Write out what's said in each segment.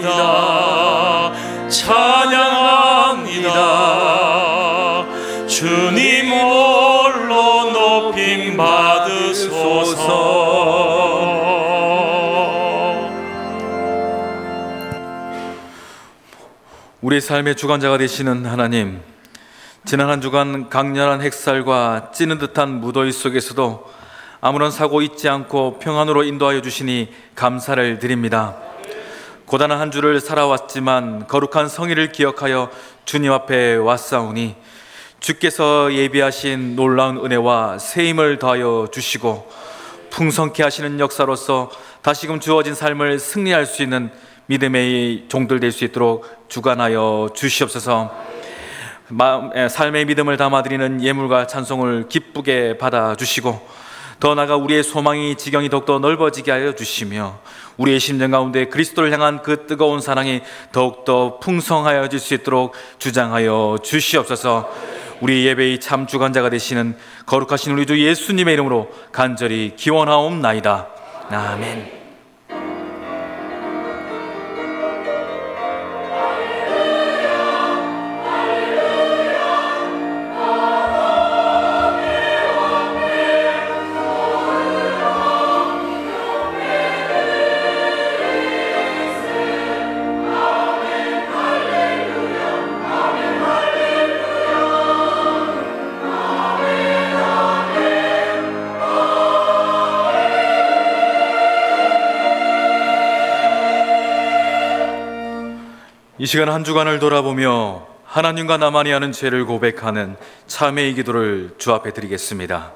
찬양합니다. 찬양합니다. 주님 홀로 높임 받으소서. 우리 삶의 주관자가 되시는 하나님, 지난 한 주간 강렬한 핵살과 찌는 듯한 무더위 속에서도 아무런 사고 있지 않고 평안으로 인도하여 주시니 감사를 드립니다. 고단한 한 주를 살아왔지만 거룩한 성의를 기억하여 주님 앞에 왔사오니 주께서 예비하신 놀라운 은혜와 세임을 더하여 주시고 풍성케 하시는 역사로서 다시금 주어진 삶을 승리할 수 있는 믿음의 종들 될 수 있도록 주관하여 주시옵소서. 삶의 믿음을 담아드리는 예물과 찬송을 기쁘게 받아주시고 더 나아가 우리의 소망이 지경이 더욱더 넓어지게 하여 주시며 우리의 심령 가운데 그리스도를 향한 그 뜨거운 사랑이 더욱더 풍성하여질 수 있도록 주장하여 주시옵소서. 우리 예배의 참 주관자가 되시는 거룩하신 우리 주 예수님의 이름으로 간절히 기원하옵나이다. 아멘. 이 시간 한 주간을 돌아보며 하나님과 나만이 하는 죄를 고백하는 참회의 기도를 주 앞에 드리겠습니다.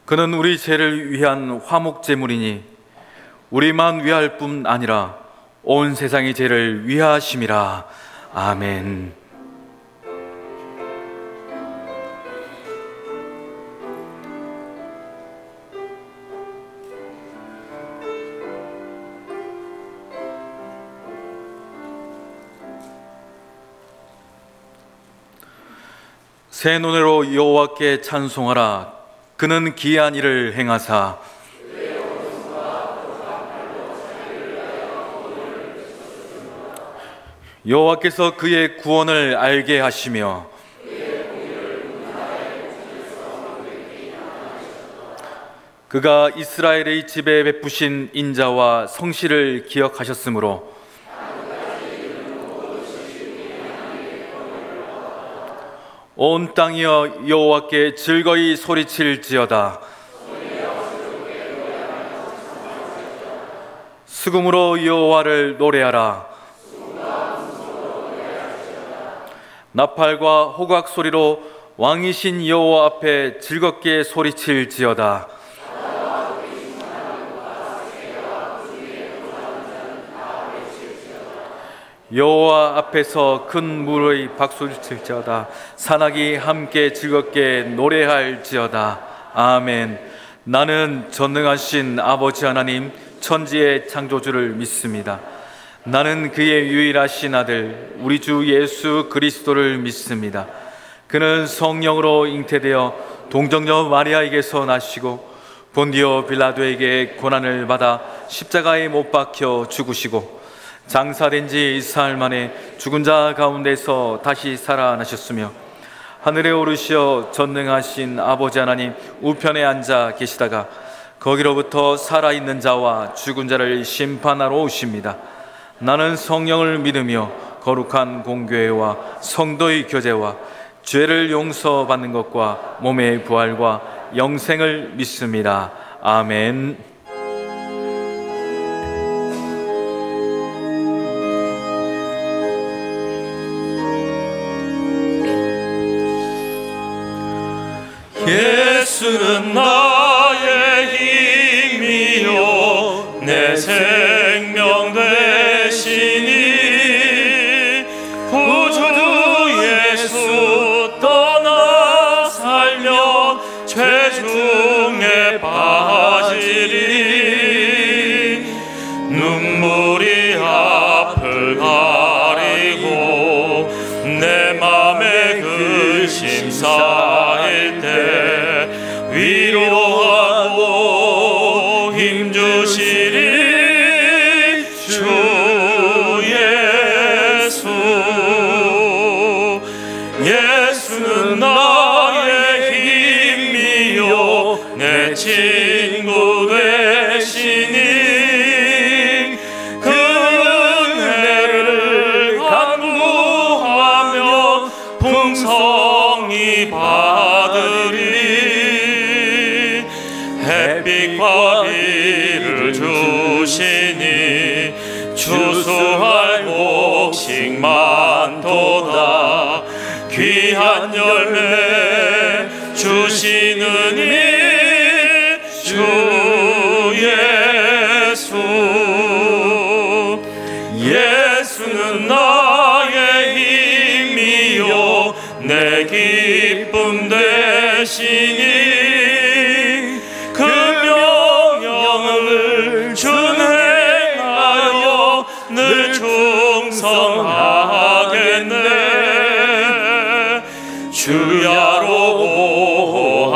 그는 우리 죄를 위한 화목제물이니 우리만 위할 뿐 아니라 온 세상의 죄를 위하심이라. 아멘. 새 노래로 여호와께 찬송하라. 그는 기이한 일을 행하사 여호와께서 그의 구원을 알게 하시며 그가 이스라엘의 집에 베푸신 인자와 성실을 기억하셨으므로 온 땅이여 여호와께 즐거이 소리칠지어다. 수금으로 여호와를 노래하라. 나팔과 호각 소리로 왕이신 여호와 앞에 즐겁게 소리칠지어다. 여호와 앞에서 큰 물의 박수를 칠지어다. 산악이 함께 즐겁게 노래할지어다. 아멘. 나는 전능하신 아버지 하나님 천지의 창조주를 믿습니다. 나는 그의 유일하신 아들 우리 주 예수 그리스도를 믿습니다. 그는 성령으로 잉태되어 동정녀 마리아에게서 나시고 본디오 빌라도에게 고난을 받아 십자가에 못 박혀 죽으시고 장사된 지 사흘 만에 죽은 자 가운데서 다시 살아나셨으며 하늘에 오르시어 전능하신 아버지 하나님 우편에 앉아 계시다가 거기로부터 살아있는 자와 죽은 자를 심판하러 오십니다. 나는 성령을 믿으며 거룩한 공교회와 성도의 교제와 죄를 용서받는 것과 몸의 부활과 영생을 믿습니다. 아멘. 예수는 나의 힘이요 내 생명 되시니 구주 예수 떠나 살면 죄중에 빠지리 눈물이 앞을 가리고 내 맘에 근심 쌓일 때 위로하고 힘주시리 주 예수. 예수는 나의 힘이요 내 친구 되시니 그 은혜를 간구하며 풍성히 받으리. 햇빛과 비를 주시니 추수할 곡식 많도다. 귀한 열매 주시느니 주 예수. 예수는 나의 힘이요 내 기쁨 되시니 그 명령을 준행하여 늘 충성하겠네. 주야로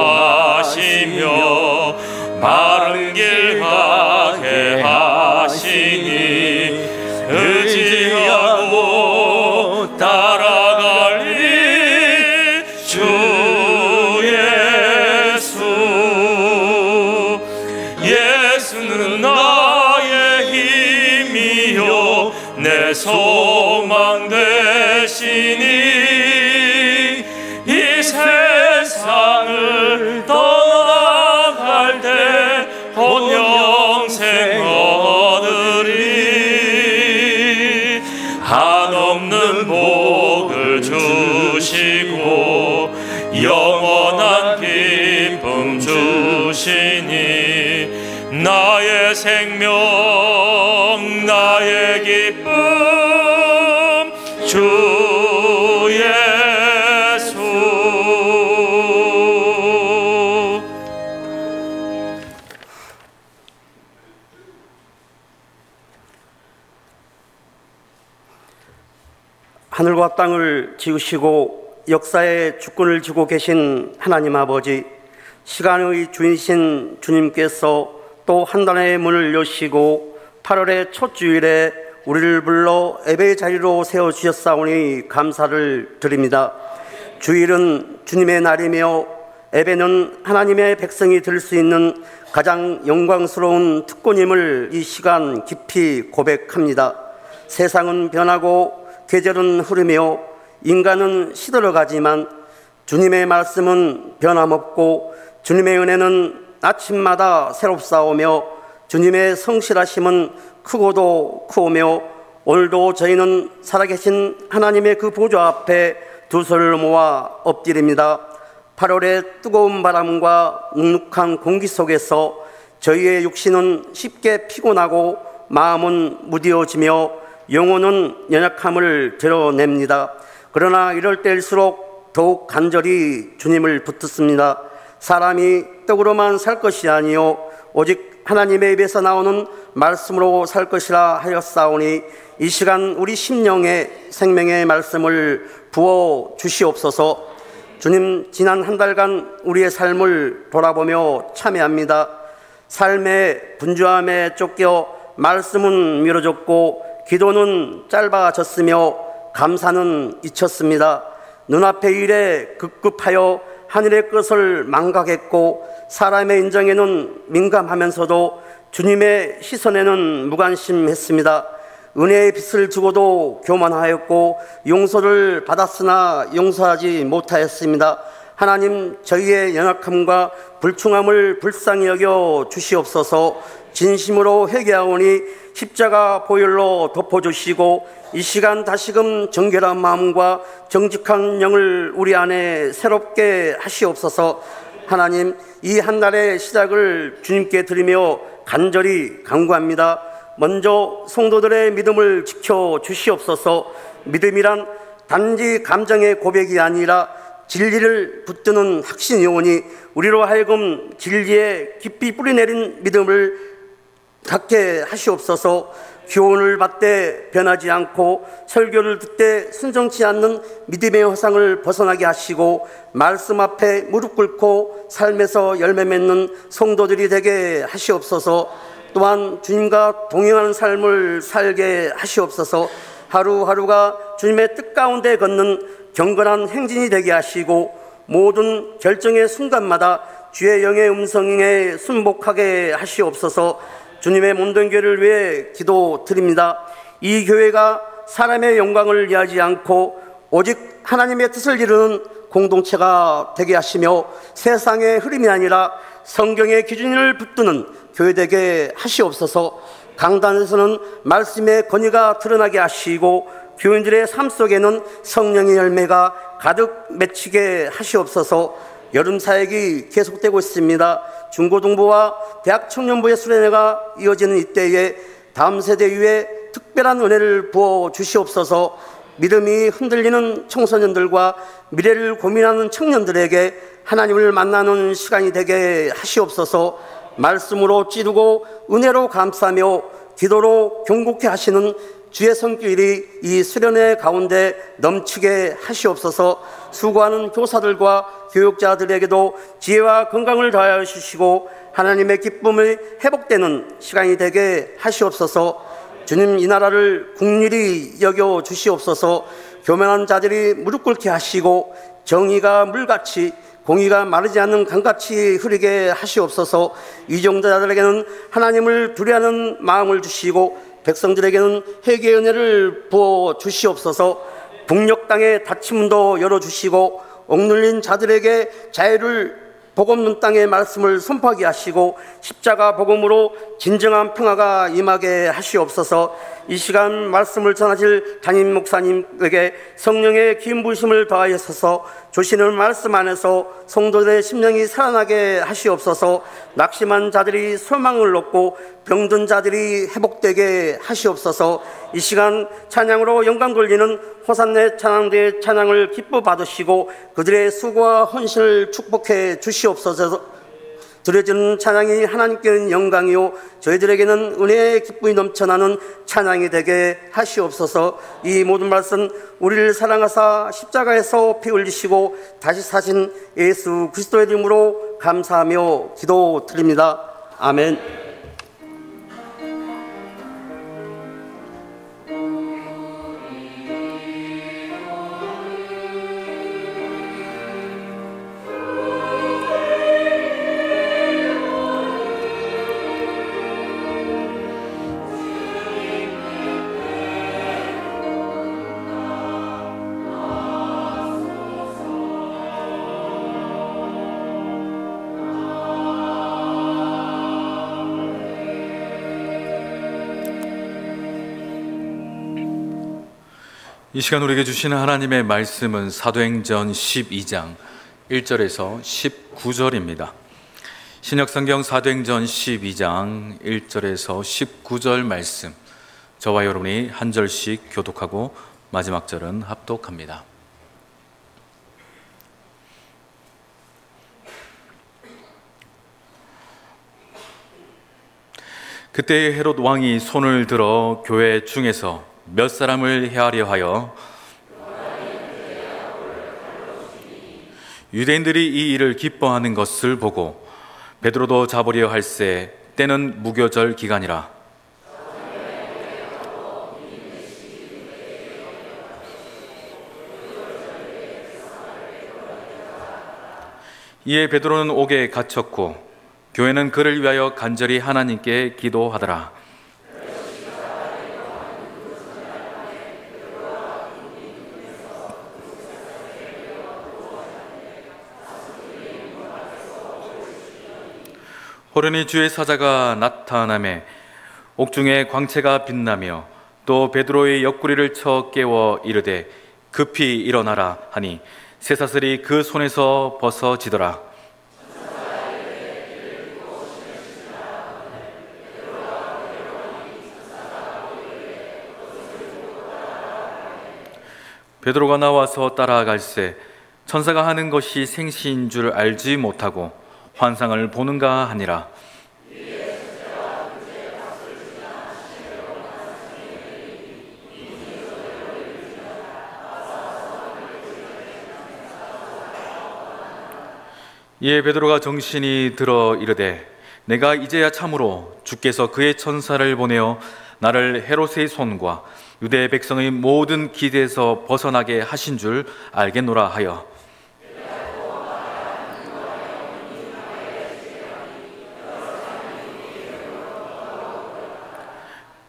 보호하시며 바른 길 가게 하시니 의지하고 따라가리 주 예수. 예수는 나의 힘이요 내 소망 되시니 이 세상을 떠나갈 때 온 영생 얻으리. 한없는 복을 주시고 영원한 기쁨 주시니 나의 생명 나의 기쁨 주 하늘과 땅을 지으시고 역사의 주권을 쥐고 계신 하나님 아버지, 시간의 주인이신 주님께서 또 한 달의 문을 여시고 8월의 첫 주일에 우리를 불러 예배의 자리로 세워주셨사오니 감사를 드립니다. 주일은 주님의 날이며 예배는 하나님의 백성이 들 수 있는 가장 영광스러운 특권임을 이 시간 깊이 고백합니다. 세상은 변하고 계절은 흐르며 인간은 시들어가지만 주님의 말씀은 변함없고 주님의 은혜는 아침마다 새롭사오며 주님의 성실하심은 크고도 크오며 오늘도 저희는 살아계신 하나님의 그 보좌 앞에 두 손을 모아 엎드립니다. 8월의 뜨거운 바람과 눅눅한 공기 속에서 저희의 육신은 쉽게 피곤하고 마음은 무뎌지며 영혼은 연약함을 드러냅니다. 그러나 이럴 때일수록 더욱 간절히 주님을 붙듭니다. 사람이 떡으로만 살 것이 아니요 오직 하나님의 입에서 나오는 말씀으로 살 것이라 하였사오니 이 시간 우리 심령에 생명의 말씀을 부어 주시옵소서. 주님, 지난 한 달간 우리의 삶을 돌아보며 참회합니다. 삶의 분주함에 쫓겨 말씀은 미뤄졌고 기도는 짧아졌으며 감사는 잊혔습니다. 눈앞의 일에 급급하여 하늘의 것을 망각했고 사람의 인정에는 민감하면서도 주님의 시선에는 무관심했습니다. 은혜의 빛을 주고도 교만하였고 용서를 받았으나 용서하지 못하였습니다. 하나님, 저희의 연약함과 불충함을 불쌍히 여겨 주시옵소서. 진심으로 회개하오니 십자가 보혈로 덮어주시고 이 시간 다시금 정결한 마음과 정직한 영을 우리 안에 새롭게 하시옵소서. 하나님, 이 한 달의 시작을 주님께 드리며 간절히 간구합니다. 먼저 성도들의 믿음을 지켜 주시옵소서. 믿음이란 단지 감정의 고백이 아니라 진리를 붙드는 확신 영혼이 우리로 하여금 진리에 깊이 뿌리내린 믿음을 갖게 하시옵소서. 교훈을 받되 변하지 않고 설교를 듣되 순정치 않는 믿음의 허상을 벗어나게 하시고 말씀 앞에 무릎 꿇고 삶에서 열매 맺는 성도들이 되게 하시옵소서. 또한 주님과 동행하는 삶을 살게 하시옵소서. 하루하루가 주님의 뜻 가운데 걷는 경건한 행진이 되게 하시고 모든 결정의 순간마다 주의 영의 음성에 순복하게 하시옵소서. 주님의 몸된 교회를 위해 기도드립니다. 이 교회가 사람의 영광을 위하지 않고 오직 하나님의 뜻을 이루는 공동체가 되게 하시며 세상의 흐름이 아니라 성경의 기준을 붙드는 교회 되게 하시옵소서. 강단에서는 말씀의 권위가 드러나게 하시고 교인들의 삶 속에는 성령의 열매가 가득 맺히게 하시옵소서. 여름 사역이 계속되고 있습니다. 중고등부와 대학 청년부의 수련회가 이어지는 이때에 다음 세대 위에 특별한 은혜를 부어 주시옵소서. 믿음이 흔들리는 청소년들과 미래를 고민하는 청년들에게 하나님을 만나는 시간이 되게 하시옵소서. 말씀으로 찌르고 은혜로 감싸며 기도로 경고케 하시는 주의 손길이 이 수련회 가운데 넘치게 하시옵소서. 수고하는 교사들과 교육자들에게도 지혜와 건강을 더하여 주시고 하나님의 기쁨이 회복되는 시간이 되게 하시옵소서. 주님, 이 나라를 국률이 여겨 주시옵소서. 교만한 자들이 무릎 꿇게 하시고 정의가 물같이 공의가 마르지 않는 강같이 흐르게 하시옵소서. 이정자들에게는 하나님을 두려워하는 마음을 주시고 백성들에게는 회개의 은혜를 부어 주시옵소서. 북녘 땅의 닫힌 문도 열어주시고 억눌린 자들에게 자유를 복음는 땅의 말씀을 선포하게 하시고 십자가 복음으로 진정한 평화가 임하게 하시옵소서. 이 시간 말씀을 전하실 담임 목사님에게 성령의 기름 부으심을 더하여서 주시는 말씀 안에서 성도들의 심령이 살아나게 하시옵소서. 낙심한 자들이 소망을 얻고 병든 자들이 회복되게 하시옵소서. 이 시간 찬양으로 영광 돌리는 호산네 찬양대의 찬양을 기뻐 받으시고 그들의 수고와 헌신을 축복해 주시옵소서. 드려지는 찬양이 하나님께는 영광이요 저희들에게는 은혜의 기쁨이 넘쳐나는 찬양이 되게 하시옵소서. 이 모든 말씀 우리를 사랑하사 십자가에서 피 흘리시고 다시 사신 예수 그리스도의 이름으로 감사하며 기도드립니다. 아멘. 이 시간 우리에게 주시는 하나님의 말씀은 사도행전 12장 1절에서 19절입니다. 신약성경 사도행전 12장 1절에서 19절 말씀, 저와 여러분이 한 절씩 교독하고 마지막 절은 합독합니다. 그때 헤롯 왕이 손을 들어 교회 중에서 몇 사람을 해하려 하여 유대인들이 이 일을 기뻐하는 것을 보고 베드로도 잡으려 할새 때는 무교절 기간이라. 이에 베드로는 옥에 갇혔고 교회는 그를 위하여 간절히 하나님께 기도하더라. 호련히 주의 사자가 나타나매 옥중에 광채가 빛나며 또 베드로의 옆구리를 쳐 깨워 이르되 급히 일어나라 하니 쇠사슬이 그 손에서 벗어지더라. 베드로가 나와서 따라갈새 천사가 하는 것이 생시인 줄 알지 못하고 환상을 보는가 하니라. 이에 베드로가 정신이 들어 이르되 내가 이제야 참으로 주께서 그의 천사를 보내어 나를 헤롯의 손과 유대 백성의 모든 기대에서 벗어나게 하신 줄 알겠노라 하여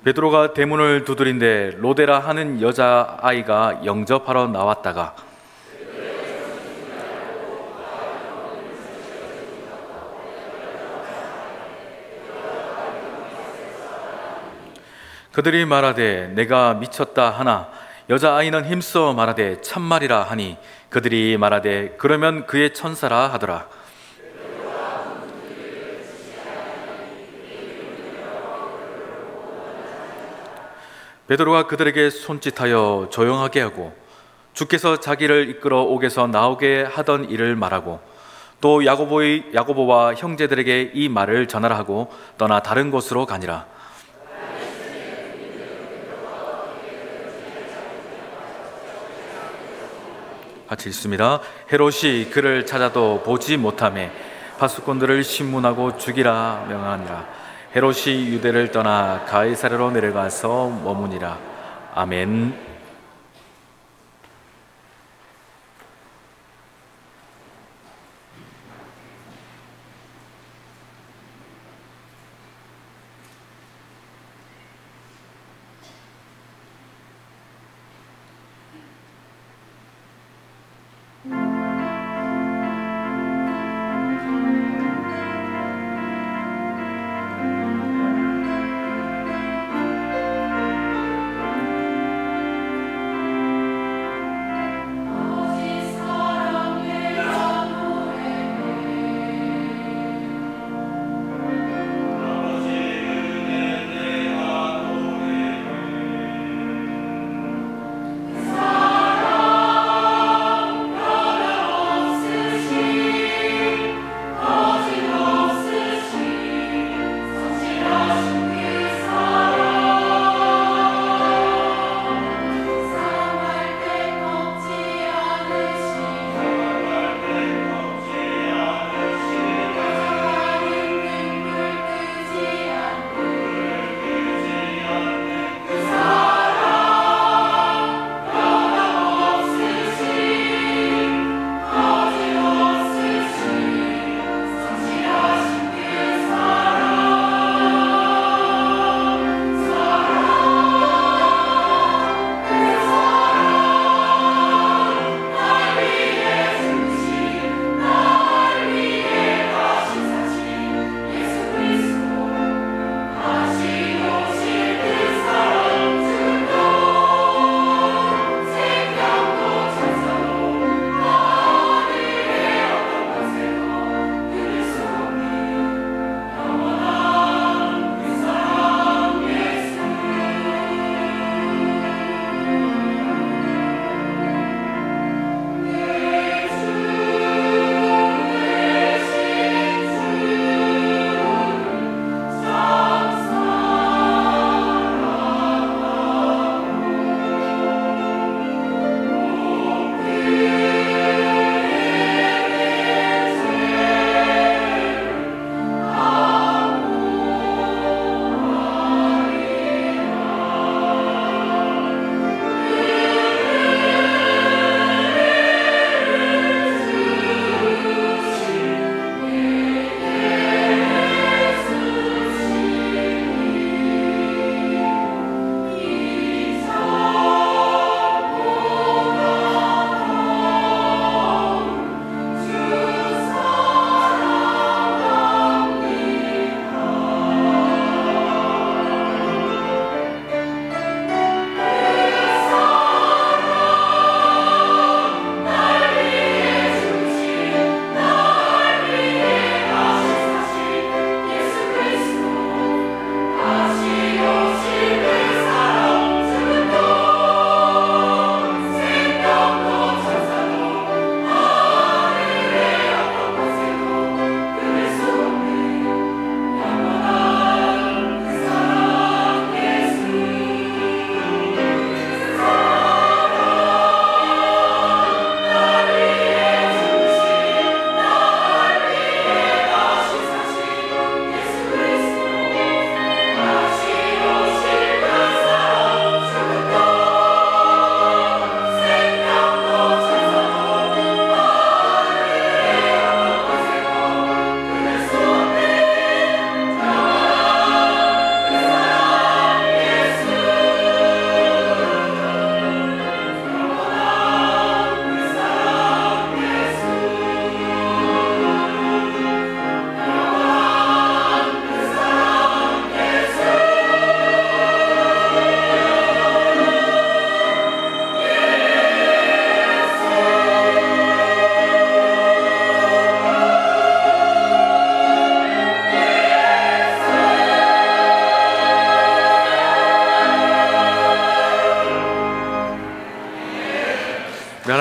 베드로가 대문을 두드린데 로데라 하는 여자아이가 영접하러 나왔다가 그들이 말하되 내가 미쳤다 하나 여자아이는 힘써 말하되 참말이라 하니 그들이 말하되 그러면 그의 천사라 하더라. 베드로가 그들에게 손짓하여 조용하게 하고 주께서 자기를 이끌어 옥에서 나오게 하던 일을 말하고 또 야고보와 형제들에게 이 말을 전하라 하고 떠나 다른 곳으로 가니라. 같이 읽습니다. 헤롯이 그를 찾아도 보지 못하매 파수꾼들을 신문하고 죽이라 명하니라. 헤롯이 유대를 떠나 가이사랴로 내려가서 머무니라. 아멘.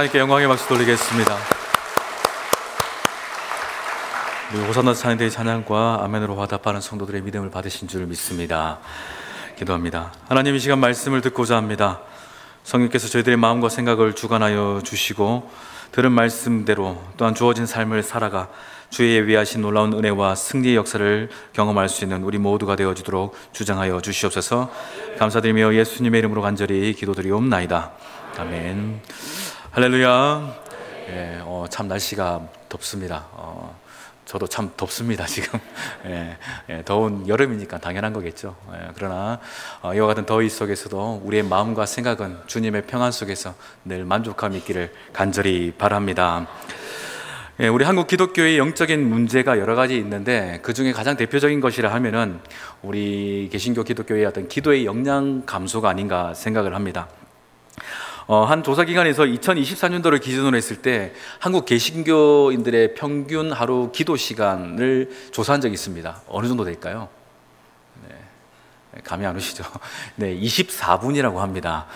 하나님께 영광의 박수 돌리겠습니다. 우리 호산나 찬양대의 찬양과 아멘으로 화답하는 성도들의 믿음을 받으신 줄 믿습니다. 기도합니다. 하나님, 이 시간 말씀을 듣고자 합니다. 성령께서 저희들의 마음과 생각을 주관하여 주시고 들은 말씀대로 또한 주어진 삶을 살아가 주의 예비하신 놀라운 은혜와 승리의 역사를 경험할 수 있는 우리 모두가 되어주도록 주장하여 주시옵소서. 감사드리며 예수님의 이름으로 간절히 기도드리옵나이다. 아멘. 할렐루야. 참 날씨가 덥습니다. 저도 참 덥습니다 지금. 더운 여름이니까 당연한 거겠죠. 그러나 이와 같은 더위 속에서도 우리의 마음과 생각은 주님의 평안 속에서 늘 만족함이 있기를 간절히 바랍니다. 우리 한국 기독교의 영적인 문제가 여러 가지 있는데 그 중에 가장 대표적인 것이라 하면은 우리 개신교 기독교의 어떤 기도의 역량 감소가 아닌가 생각을 합니다. 한 조사기관에서 2024년도를 기준으로 했을 때 한국 개신교인들의 평균 하루 기도 시간을 조사한 적이 있습니다. 어느 정도 될까요? 감이 안 오시죠? 24분이라고 합니다.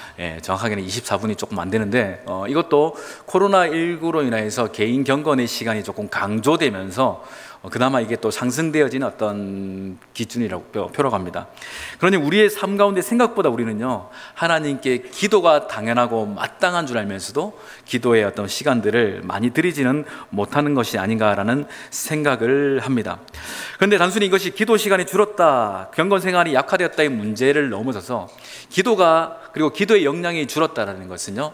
정확하게는 24분이 조금 안 되는데 이것도 코로나19로 인해서 개인 경건의 시간이 조금 강조되면서 그나마 이게 또 상승되어진 어떤 기준이라고 표라고 합니다. 그러니 우리의 삶 가운데 생각보다 우리는요, 하나님께 기도가 당연하고 마땅한 줄 알면서도 기도의 어떤 시간들을 많이 드리지는 못하는 것이 아닌가라는 생각을 합니다. 그런데 단순히 이것이 기도 시간이 줄었다, 경건 생활이 약화되었다의 문제를 넘어서서 기도가, 그리고 기도의 역량이 줄었다는 것은요,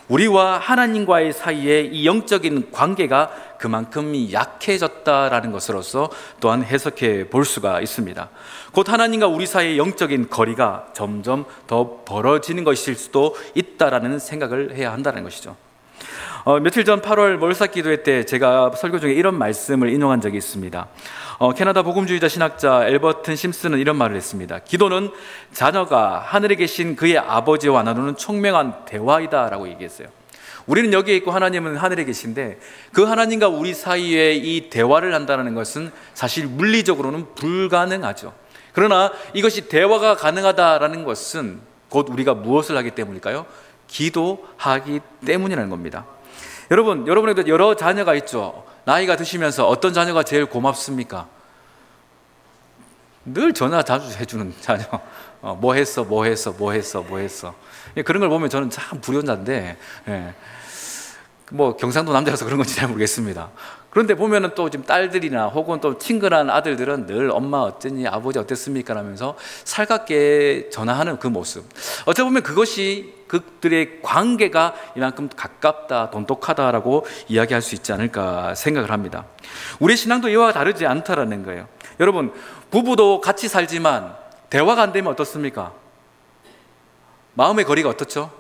우리와 하나님과의 사이에 이 영적인 관계가 그만큼 약해졌다라는 것으로서 또한 해석해 볼 수가 있습니다. 곧 하나님과 우리 사이의 영적인 거리가 점점 더 벌어지는 것일 수도 있다라는 생각을 해야 한다는 것이죠. 며칠 전 8월 몰삭 기도회 때 제가 설교 중에 이런 말씀을 인용한 적이 있습니다. 캐나다 복음주의자 신학자 엘버튼 심슨은 이런 말을 했습니다. 기도는 자녀가 하늘에 계신 그의 아버지와 나누는 총명한 대화이다 라고 얘기했어요. 우리는 여기에 있고 하나님은 하늘에 계신데 그 하나님과 우리 사이에 이 대화를 한다는 것은 사실 물리적으로는 불가능하죠. 그러나 이것이 대화가 가능하다라는 것은 곧 우리가 무엇을 하기 때문일까요? 기도하기 때문이라는 겁니다. 여러분에도 여러 자녀가 있죠. 나이가 드시면서 어떤 자녀가 제일 고맙습니까? 늘 전화 자주 해주는 자녀. 뭐 했어. 그런 걸 보면 저는 참 불효자인데, 뭐 경상도 남자라서 그런 건지 잘 모르겠습니다. 그런데 보면은 또 지금 딸들이나 혹은 또 친근한 아들들은 늘 엄마 어땠니, 아버지 어땠습니까 하면서 살갑게 전화하는 그 모습. 어찌 보면 그것이 그들의 관계가 이만큼 가깝다, 돈독하다라고 이야기할 수 있지 않을까 생각을 합니다. 우리의 신앙도 이와 다르지 않다라는 거예요. 여러분, 부부도 같이 살지만 대화가 안 되면 어떻습니까? 마음의 거리가 어떻죠?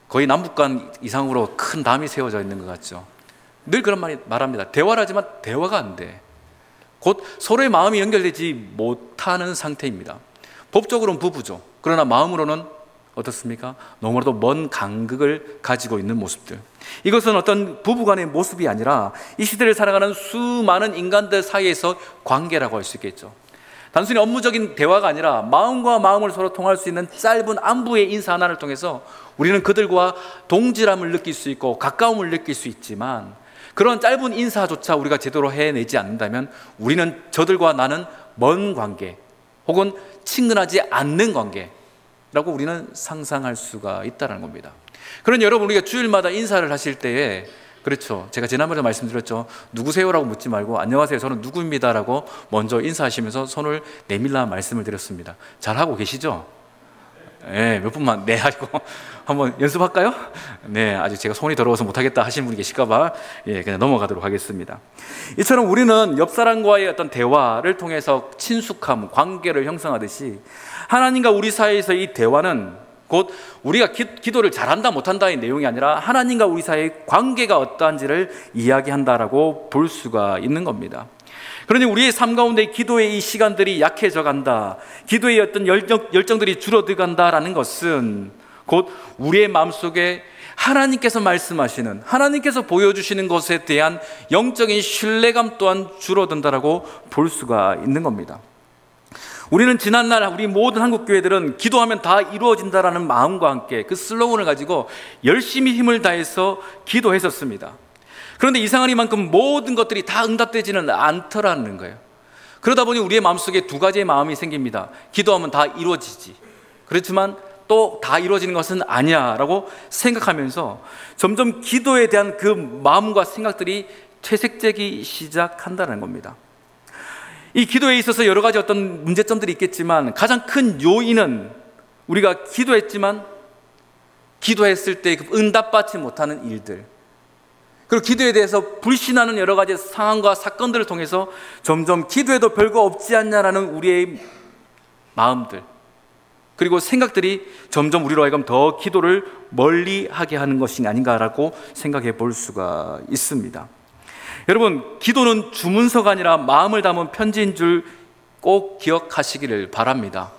거의 남북간 이상으로 큰 담이 세워져 있는 것 같죠. 늘 그런 말합니다. 대화를 하지만 대화가 안 돼. 곧 서로의 마음이 연결되지 못하는 상태입니다. 법적으로는 부부죠. 그러나 마음으로는 어떻습니까? 너무나도 먼 간극을 가지고 있는 모습들. 이것은 어떤 부부간의 모습이 아니라 이 시대를 살아가는 수많은 인간들 사이에서 관계라고 할 수 있겠죠. 단순히 업무적인 대화가 아니라 마음과 마음을 서로 통할 수 있는 짧은 안부의 인사 하나를 통해서 우리는 그들과 동질함을 느낄 수 있고 가까움을 느낄 수 있지만 그런 짧은 인사조차 우리가 제대로 해내지 않는다면 우리는 저들과 나는 먼 관계 혹은 친근하지 않는 관계라고 우리는 상상할 수가 있다는 겁니다. 그러니 여러분, 우리가 주일마다 인사를 하실 때에, 그렇죠, 제가 지난번에 말씀드렸죠. 누구세요라고 묻지 말고 안녕하세요, 저는 누구입니다라고 먼저 인사하시면서 손을 내밀라 말씀을 드렸습니다. 잘하고 계시죠? 몇 분만 하고 한번 연습할까요? 아직 제가 손이 더러워서 못하겠다 하시는 분이 계실까봐 그냥 넘어가도록 하겠습니다. 이처럼 우리는 옆 사람과의 어떤 대화를 통해서 친숙함, 관계를 형성하듯이 하나님과 우리 사이에서 이 대화는 곧 우리가 기도를 잘한다 못한다의 내용이 아니라 하나님과 우리 사이의 관계가 어떠한지를 이야기한다라고 볼 수가 있는 겁니다. 그러니 우리의 삶 가운데 기도의 이 시간들이 약해져 간다, 기도의 어떤 열정들이 줄어들간다라는 것은 곧 우리의 마음속에 하나님께서 말씀하시는, 하나님께서 보여주시는 것에 대한 영적인 신뢰감 또한 줄어든다라고 볼 수가 있는 겁니다. 우리는 지난날 우리 모든 한국 교회들은 기도하면 다 이루어진다라는 마음과 함께 그 슬로건을 가지고 열심히 힘을 다해서 기도했었습니다. 그런데 이상한 이만큼 모든 것들이 다 응답되지는 않더라는 거예요. 그러다 보니 우리의 마음속에 두 가지의 마음이 생깁니다. 기도하면 다 이루어지지, 그렇지만 또 다 이루어지는 것은 아니야 라고 생각하면서 점점 기도에 대한 그 마음과 생각들이 퇴색되기 시작한다는 겁니다. 이 기도에 있어서 여러 가지 어떤 문제점들이 있겠지만 가장 큰 요인은 우리가 기도했지만 기도했을 때 응답받지 못하는 일들, 그리고 기도에 대해서 불신하는 여러 가지 상황과 사건들을 통해서 점점 기도해도 별거 없지 않냐라는 우리의 마음들, 그리고 생각들이 점점 우리로 하여금 더 기도를 멀리하게 하는 것이 아닌가라고 생각해 볼 수가 있습니다. 여러분, 기도는 주문서가 아니라 마음을 담은 편지인 줄 꼭 기억하시기를 바랍니다.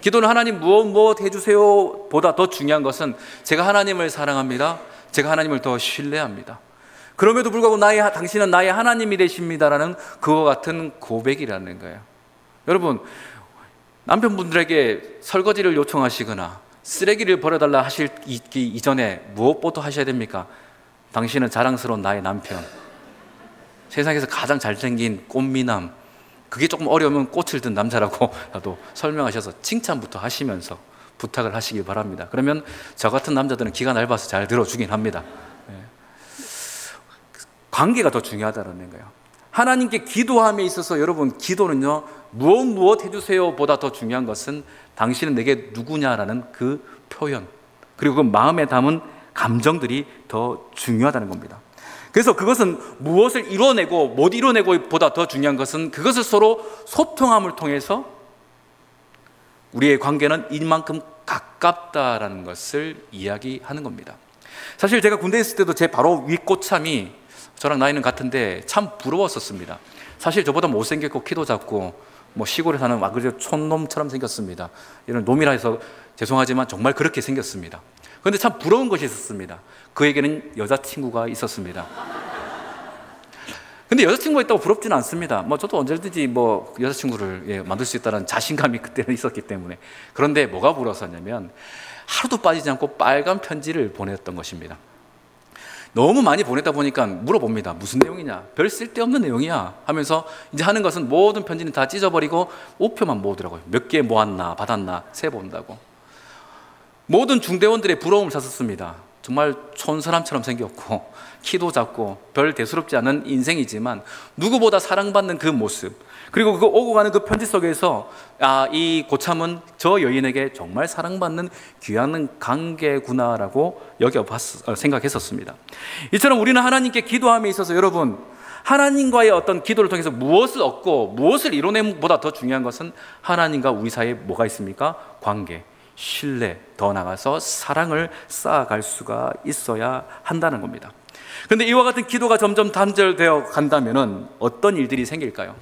기도는 하나님 무엇 해주세요 보다 더 중요한 것은 제가 하나님을 사랑합니다, 제가 하나님을 더 신뢰합니다, 그럼에도 불구하고 당신은 나의 하나님이 되십니다라는 그와 같은 고백이라는 거예요. 여러분, 남편분들에게 설거지를 요청하시거나 쓰레기를 버려달라 하시기 이전에 무엇부터 하셔야 됩니까? 당신은 자랑스러운 나의 남편, 세상에서 가장 잘생긴 꽃미남, 그게 조금 어려우면 꽃을 든 남자라고 나도 설명하셔서 칭찬부터 하시면서 부탁을 하시길 바랍니다. 그러면 저 같은 남자들은 기가 넓어서 잘 들어주긴 합니다. 관계가 더 중요하다는 거예요. 하나님께 기도함에 있어서 여러분, 기도는요 무엇 해주세요 보다 더 중요한 것은 당신은 내게 누구냐라는 그 표현, 그리고 그 마음에 담은 감정들이 더 중요하다는 겁니다. 그래서 그것은 무엇을 이뤄내고 못 이뤄내고 보다 더 중요한 것은 그것을 서로 소통함을 통해서 우리의 관계는 이만큼 가깝다라는 것을 이야기하는 겁니다. 사실 제가 군대에 있을 때도 제 바로 위 꼬참이 저랑 나이는 같은데 참 부러웠었습니다. 사실 저보다 못생겼고 키도 작고 시골에 사는 그저 촌놈처럼 생겼습니다. 이런 놈이라 해서 죄송하지만 정말 그렇게 생겼습니다. 그런데 참 부러운 것이 있었습니다. 그에게는 여자친구가 있었습니다. 근데 여자친구가 있다고 부럽지는 않습니다. 저도 언제든지 여자친구를 만들 수 있다는 자신감이 그때는 있었기 때문에. 그런데 뭐가 부러웠었냐면 하루도 빠지지 않고 빨간 편지를 보냈던 것입니다. 너무 많이 보냈다 보니까 물어봅니다. 무슨 내용이냐? 별 쓸데없는 내용이야 하면서 이제 하는 것은 모든 편지는 다 찢어버리고 우표만 모으더라고요. 몇 개 모았나 받았나 세본다고. 모든 중대원들의 부러움을 샀었습니다. 정말 촌사람처럼 생겼고 키도 작고 별 대수롭지 않은 인생이지만 누구보다 사랑받는 그 모습, 그리고 그 오고 가는 그 편지 속에서 이 고참은 저 여인에게 정말 사랑받는 귀한 관계구나라고 생각했었습니다. 이처럼 우리는 하나님께 기도함에 있어서 여러분, 하나님과의 어떤 기도를 통해서 무엇을 얻고 무엇을 이뤄내보다 더 중요한 것은 하나님과 우리 사이에 뭐가 있습니까? 관계, 신뢰, 더 나아가서 사랑을 쌓아갈 수가 있어야 한다는 겁니다. 그런데 이와 같은 기도가 점점 단절되어 간다면 어떤 일들이 생길까요?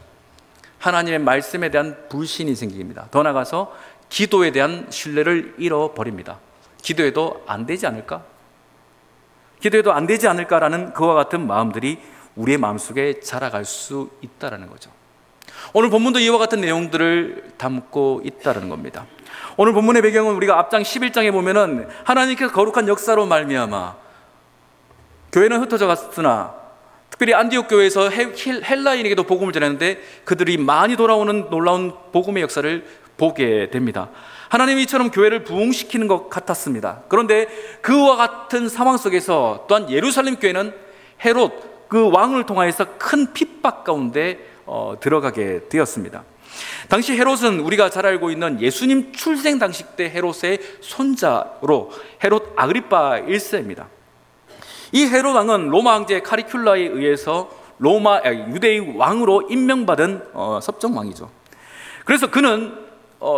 하나님의 말씀에 대한 불신이 생깁니다. 더 나아가서 기도에 대한 신뢰를 잃어버립니다. 기도해도 안 되지 않을까? 기도해도 안 되지 않을까라는 그와 같은 마음들이 우리의 마음속에 자라갈 수 있다는 거죠. 오늘 본문도 이와 같은 내용들을 담고 있다는 겁니다. 오늘 본문의 배경은 우리가 앞장 11장에 보면은 하나님께서 거룩한 역사로 말미암아 교회는 흩어져 갔으나 특별히 안디옥 교회에서 헬라인에게도 복음을 전했는데 그들이 많이 돌아오는 놀라운 복음의 역사를 보게 됩니다. 하나님이 이처럼 교회를 부흥시키는 것 같았습니다. 그런데 그와 같은 상황 속에서 또한 예루살렘 교회는 헤롯 그 왕을 통하여서 큰 핍박 가운데 들어가게 되었습니다. 당시 헤롯은 우리가 잘 알고 있는 예수님 출생 당시 때 헤롯의 손자로 헤롯 아그리파 1세입니다. 이 헤롯 왕은 로마 황제 카리큘라에 의해서 유대의 왕으로 임명받은 섭정왕이죠. 그래서 그는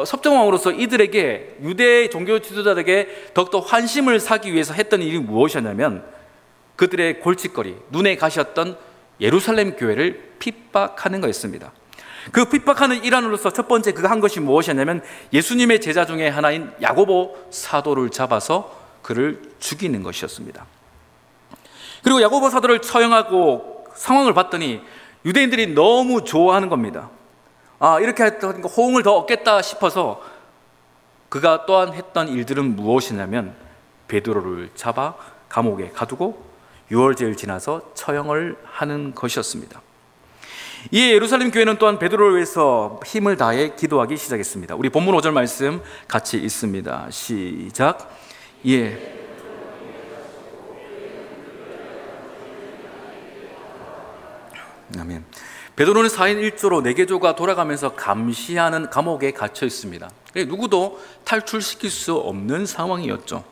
섭정왕으로서 이들에게 유대 종교 지도자들에게 더욱더 환심을 사기 위해서 했던 일이 무엇이었냐면 그들의 골칫거리, 눈에 가시었던 예루살렘 교회를 핍박하는 거였습니다. 그 핍박하는 일환으로서 첫 번째 그가 한 것이 무엇이었냐면 예수님의 제자 중에 하나인 야고보 사도를 잡아서 그를 죽이는 것이었습니다. 그리고 야고보 사도를 처형하고 상황을 봤더니 유대인들이 너무 좋아하는 겁니다. 이렇게 했던 호응을 더 얻겠다 싶어서 그가 또한 했던 일들은 무엇이냐면 베드로를 잡아 감옥에 가두고 유월절을 지나서 처형을 하는 것이었습니다. 이에 예루살렘 교회는 또한 베드로를 위해서 힘을 다해 기도하기 시작했습니다. 우리 본문 5절 말씀 같이 읽습니다. 시작. 예. 아멘. 베드로는 4인 1조로 4개조가 돌아가면서 감시하는 감옥에 갇혀 있습니다. 누구도 탈출시킬 수 없는 상황이었죠.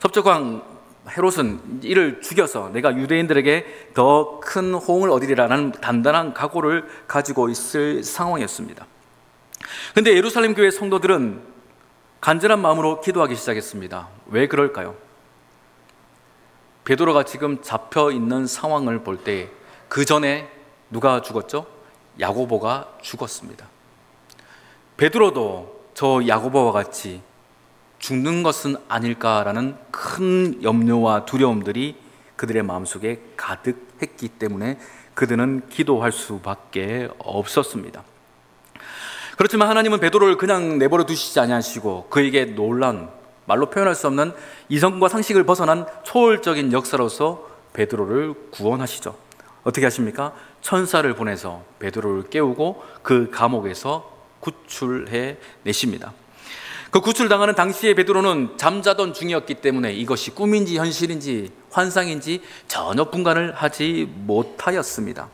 섭정왕 헤롯은 이를 죽여서 내가 유대인들에게 더 큰 호응을 얻으리라는 단단한 각오를 가지고 있을 상황이었습니다. 그런데 예루살렘 교회 성도들은 간절한 마음으로 기도하기 시작했습니다. 왜 그럴까요? 베드로가 지금 잡혀 있는 상황을 볼 때 그 전에 누가 죽었죠? 야고보가 죽었습니다. 베드로도 저 야고보와 같이 죽는 것은 아닐까라는 큰 염려와 두려움들이 그들의 마음속에 가득했기 때문에 그들은 기도할 수밖에 없었습니다. 그렇지만 하나님은 베드로를 그냥 내버려 두시지 아니하시고 그에게 놀라운, 말로 표현할 수 없는 이성과 상식을 벗어난 초월적인 역사로서 베드로를 구원하시죠. 어떻게 하십니까? 천사를 보내서 베드로를 깨우고 그 감옥에서 구출해 내십니다. 그 구출당하는 당시에 베드로는 잠자던 중이었기 때문에 이것이 꿈인지 현실인지 환상인지 전혀 분간을 하지 못하였습니다.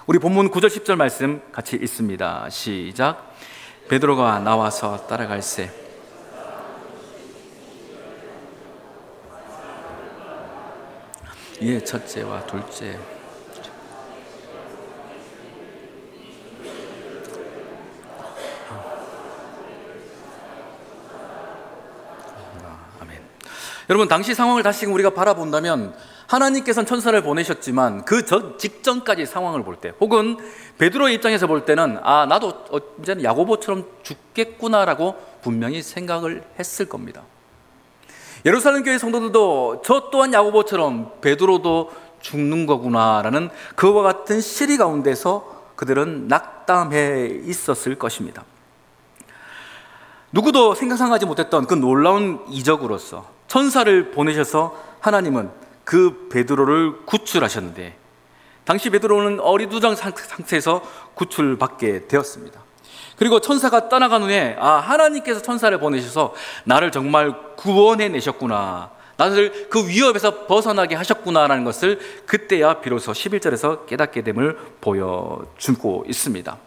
우리 본문 9절 10절 말씀 같이 읽습니다. 시작. 베드로가 나와서 따라갈새 예, 첫째와 둘째 여러분, 당시 상황을 다시 우리가 바라본다면 하나님께서는 천사를 보내셨지만 그 직전까지 상황을 볼 때, 혹은 베드로의 입장에서 볼 때는 나도 이제는 야고보처럼 죽겠구나라고 분명히 생각을 했을 겁니다. 예루살렘 교회 성도들도 저 또한 야고보처럼 베드로도 죽는 거구나라는 그와 같은 시리 가운데서 그들은 낙담해 있었을 것입니다. 누구도 생각하지 못했던 그 놀라운 이적으로서 천사를 보내셔서 하나님은 그 베드로를 구출하셨는데, 당시 베드로는 어리두장 상태에서 구출받게 되었습니다. 그리고 천사가 떠나간 후에 하나님께서 천사를 보내셔서 나를 정말 구원해 내셨구나, 나를 그 위협에서 벗어나게 하셨구나라는 것을 그때야 비로소 11절에서 깨닫게 됨을 보여주고 있습니다.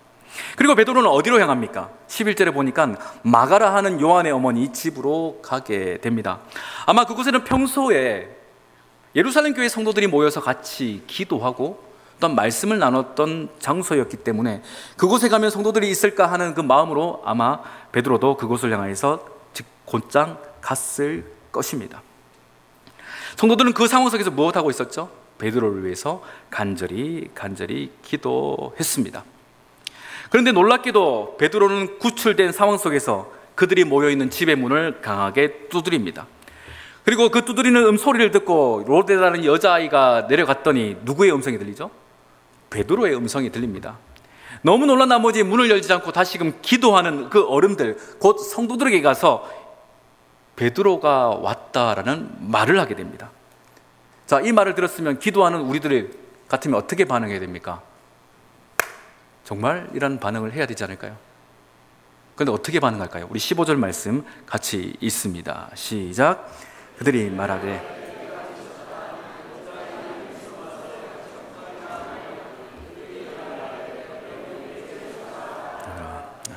그리고 베드로는 어디로 향합니까? 11절에 보니까 마가라 하는 요한의 어머니 집으로 가게 됩니다. 아마 그곳에는 평소에 예루살렘 교회 성도들이 모여서 같이 기도하고 또한 말씀을 나눴던 장소였기 때문에 그곳에 가면 성도들이 있을까 하는 그 마음으로 아마 베드로도 그곳을 향해서 곧장 갔을 것입니다. 성도들은 그 상황 속에서 무엇하고 있었죠? 베드로를 위해서 간절히 기도했습니다. 그런데 놀랍게도 베드로는 구출된 상황 속에서 그들이 모여있는 집의 문을 강하게 두드립니다. 그리고 그 두드리는 소리를 듣고 로데라는 여자아이가 내려갔더니 누구의 음성이 들리죠? 베드로의 음성이 들립니다. 너무 놀란 나머지 문을 열지 않고 다시금 기도하는 그 어른들, 곧 성도들에게 가서 베드로가 왔다라는 말을 하게 됩니다. 자, 이 말을 들었으면 기도하는 우리들 같으면 어떻게 반응해야 됩니까? 정말 이런 반응을 해야 되지 않을까요? 그런데 어떻게 반응할까요? 우리 15절 말씀 같이 읽습니다. 시작. 그들이 말하되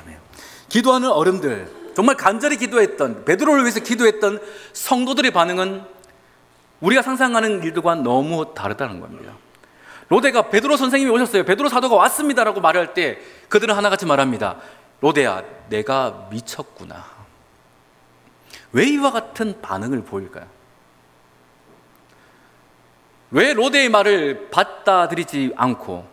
아멘. 기도하는 어른들, 정말 간절히 기도했던, 베드로를 위해서 기도했던 성도들의 반응은 우리가 상상하는 일들과 너무 다르다는 겁니다. 로데가 베드로 선생님이 오셨어요, 베드로 사도가 왔습니다라고 말할 때 그들은 하나같이 말합니다. 로데야, 내가 미쳤구나. 왜 이와 같은 반응을 보일까요? 왜 로데의 말을 받아들이지 않고,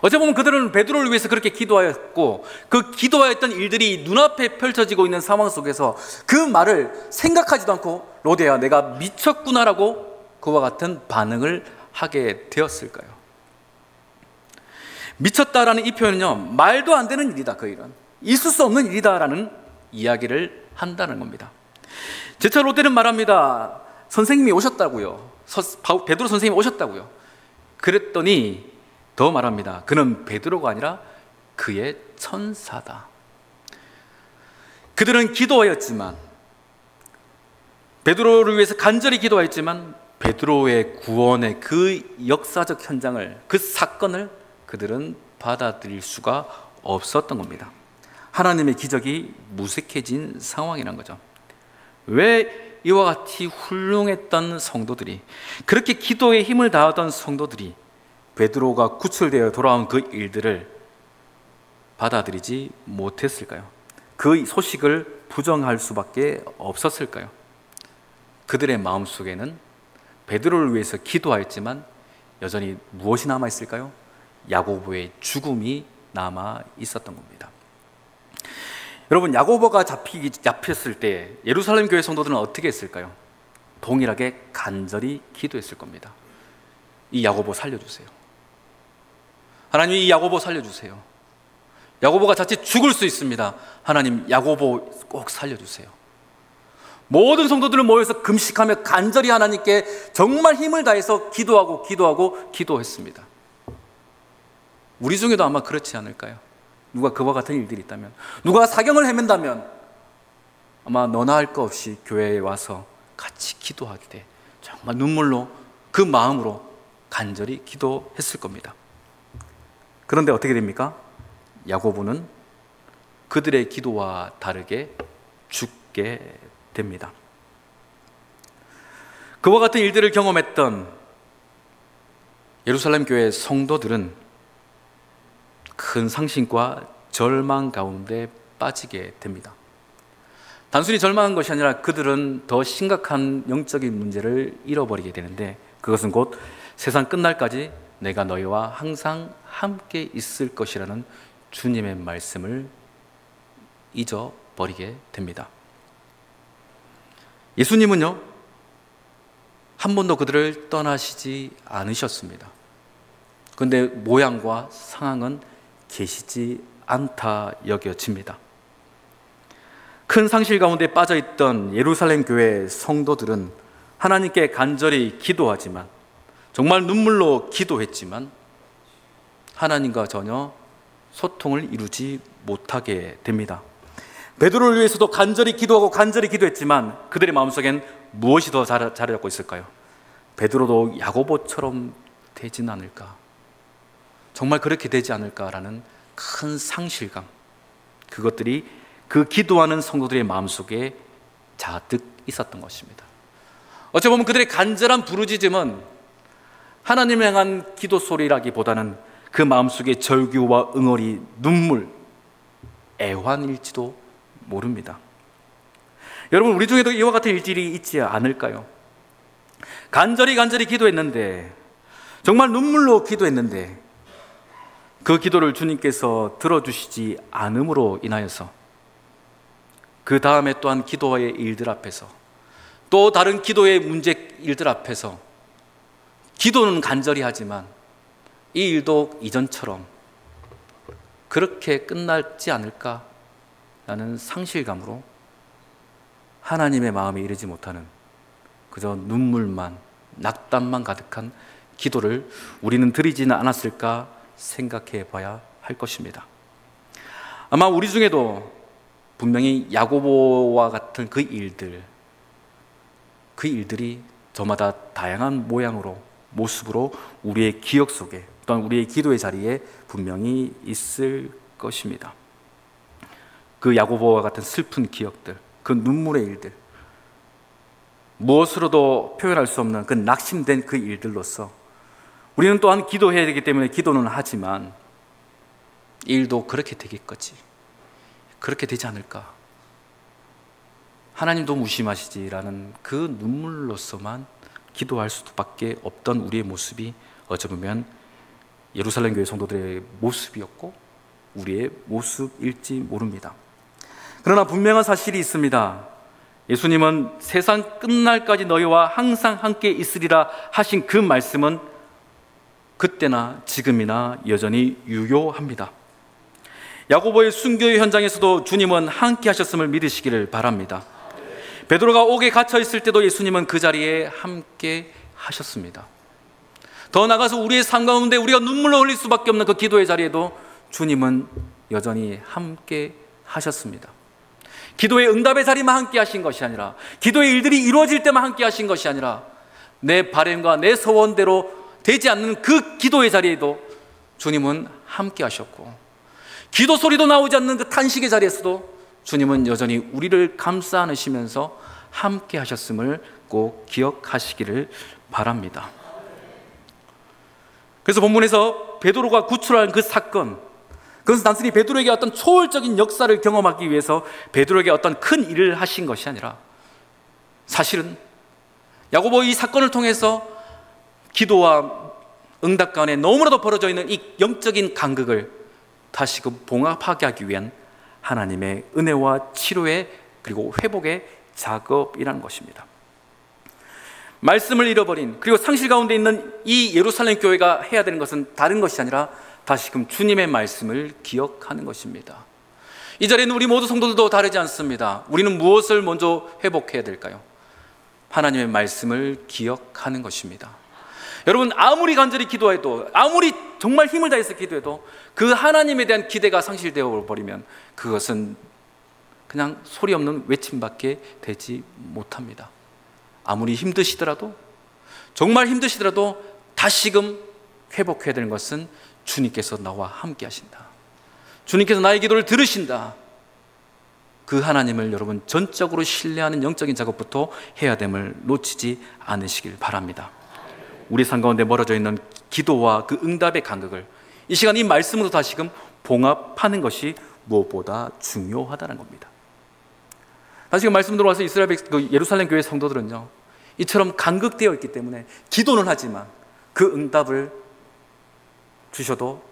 어찌 보면 그들은 베드로를 위해서 그렇게 기도하였고 그 기도하였던 일들이 눈앞에 펼쳐지고 있는 상황 속에서 그 말을 생각하지도 않고 로데야, 내가 미쳤구나라고 그와 같은 반응을 하게 되었을까요? 미쳤다라는 이 표현은요, 말도 안 되는 일이다, 그 일은 있을 수 없는 일이다라는 이야기를 한다는 겁니다. 제차 롯데는 말합니다. 선생님이 오셨다고요. 베드로 선생님이 오셨다고요. 그랬더니 더 말합니다. 그는 베드로가 아니라 그의 천사다. 그들은 기도하였지만, 베드로를 위해서 간절히 기도하였지만 베드로의 구원의 그 역사적 현장을, 그 사건을 그들은 받아들일 수가 없었던 겁니다. 하나님의 기적이 무색해진 상황이란 거죠. 왜 이와 같이 훌륭했던 성도들이, 그렇게 기도에 힘을 다하던 성도들이 베드로가 구출되어 돌아온 그 일들을 받아들이지 못했을까요? 그 소식을 부정할 수밖에 없었을까요? 그들의 마음속에는 베드로를 위해서 기도하였지만 여전히 무엇이 남아있을까요? 야고보의 죽음이 남아 있었던 겁니다. 여러분, 야고보가 잡혔을 때 예루살렘 교회 성도들은 어떻게 했을까요? 동일하게 간절히 기도했을 겁니다. 이 야고보 살려주세요. 하나님, 이 야고보 살려주세요. 야고보가 자칫 죽을 수 있습니다. 하나님, 야고보 꼭 살려주세요. 모든 성도들은 모여서 금식하며 간절히 하나님께 정말 힘을 다해서 기도했습니다. 우리 중에도 아마 그렇지 않을까요? 누가 그와 같은 일들이 있다면, 누가 사경을 헤맨다면 아마 너나 할 거 없이 교회에 와서 같이 기도하게 돼 정말 눈물로, 그 마음으로 간절히 기도했을 겁니다. 그런데 어떻게 됩니까? 야고보는 그들의 기도와 다르게 죽게 됩니다. 그와 같은 일들을 경험했던 예루살렘 교회 성도들은 큰 상심과 절망 가운데 빠지게 됩니다. 단순히 절망한 것이 아니라 그들은 더 심각한 영적인 문제를 잃어버리게 되는데, 그것은 곧 세상 끝날까지 내가 너희와 항상 함께 있을 것이라는 주님의 말씀을 잊어버리게 됩니다. 예수님은요, 한 번도 그들을 떠나시지 않으셨습니다. 그런데 모양과 상황은 계시지 않다 여겨집니다. 큰 상실 가운데 빠져있던 예루살렘 교회 성도들은 하나님께 간절히 기도하지만, 정말 눈물로 기도했지만 하나님과 전혀 소통을 이루지 못하게 됩니다. 베드로를 위해서도 간절히 기도하고 간절히 기도했지만 그들의 마음속엔 무엇이 더 자리 잡고 있을까요? 베드로도 야고보처럼 되진 않을까, 정말 그렇게 되지 않을까라는 큰 상실감, 그것들이 그 기도하는 성도들의 마음속에 자득 있었던 것입니다. 어찌 보면 그들의 간절한 부르짖음은 하나님을 향한 기도 소리라기보다는 그 마음속의 절규와 응어리, 눈물, 애환일지도 모릅니다. 여러분, 우리 중에도 이와 같은 일들이 있지 않을까요? 간절히 기도했는데, 정말 눈물로 기도했는데 그 기도를 주님께서 들어주시지 않음으로 인하여서 그 다음에 또한 기도의 일들 앞에서, 또 다른 기도의 문제 일들 앞에서 기도는 간절히 하지만 이 일도 이전처럼 그렇게 끝날지 않을까라는 상실감으로 하나님의 마음에 이르지 못하는 그저 눈물만, 낙담만 가득한 기도를 우리는 드리지는 않았을까 생각해 봐야 할 것입니다. 아마 우리 중에도 분명히 야고보와 같은 그 일들이 저마다 다양한 모양으로, 모습으로 우리의 기억 속에, 또한 우리의 기도의 자리에 분명히 있을 것입니다. 그 야고보와 같은 슬픈 기억들, 그 눈물의 일들, 무엇으로도 표현할 수 없는 그 낙심된 그 일들로서 우리는 또한 기도해야 되기 때문에 기도는 하지만 이 일도 그렇게 되겠거지, 그렇게 되지 않을까, 하나님도 무심하시지라는 그 눈물로서만 기도할 수밖에 없던 우리의 모습이 어쩌면 예루살렘 교회 성도들의 모습이었고 우리의 모습일지 모릅니다. 그러나 분명한 사실이 있습니다. 예수님은 세상 끝날까지 너희와 항상 함께 있으리라 하신 그 말씀은 그때나 지금이나 여전히 유효합니다. 야고보의 순교의 현장에서도 주님은 함께 하셨음을 믿으시기를 바랍니다. 베드로가 옥에 갇혀 있을 때도 예수님은 그 자리에 함께 하셨습니다. 더 나아가서 우리의 삶 가운데 우리가 눈물로 흘릴 수밖에 없는 그 기도의 자리에도 주님은 여전히 함께 하셨습니다. 기도의 응답의 자리만 함께 하신 것이 아니라, 기도의 일들이 이루어질 때만 함께 하신 것이 아니라, 내 바램과 내 소원대로 되지 않는 그 기도의 자리에도 주님은 함께 하셨고, 기도 소리도 나오지 않는 그 탄식의 자리에서도 주님은 여전히 우리를 감싸 안으시면서 함께 하셨음을 꼭 기억하시기를 바랍니다. 그래서 본문에서 베드로가 구출한 그 사건, 그것은 단순히 베드로에게 어떤 초월적인 역사를 경험하기 위해서 베드로에게 어떤 큰 일을 하신 것이 아니라, 사실은 야고보 이 사건을 통해서 기도와 응답 간에 너무나도 벌어져 있는 이 영적인 간극을 다시금 봉합하게 하기 위한 하나님의 은혜와 치료의 그리고 회복의 작업이라는 것입니다. 말씀을 잃어버린, 그리고 상실 가운데 있는 이 예루살렘 교회가 해야 되는 것은 다른 것이 아니라 다시금 주님의 말씀을 기억하는 것입니다. 이 자리에는 우리 모두 성도들도 다르지 않습니다. 우리는 무엇을 먼저 회복해야 될까요? 하나님의 말씀을 기억하는 것입니다. 여러분, 아무리 간절히 기도해도, 아무리 정말 힘을 다해서 기도해도 그 하나님에 대한 기대가 상실되어 버리면 그것은 그냥 소리 없는 외침밖에 되지 못합니다. 아무리 힘드시더라도, 정말 힘드시더라도 다시금 회복해야 되는 것은 주님께서 나와 함께 하신다, 주님께서 나의 기도를 들으신다, 그 하나님을 여러분 전적으로 신뢰하는 영적인 작업부터 해야 됨을 놓치지 않으시길 바랍니다. 우리 삶 가운데 멀어져 있는 기도와 그 응답의 간극을 이 시간 이 말씀으로 다시금 봉합하는 것이 무엇보다 중요하다는 겁니다. 다시금 말씀 들어와서 이스라엘 예루살렘 교회 성도들은요, 이처럼 간극되어 있기 때문에 기도는 하지만 그 응답을 주셔도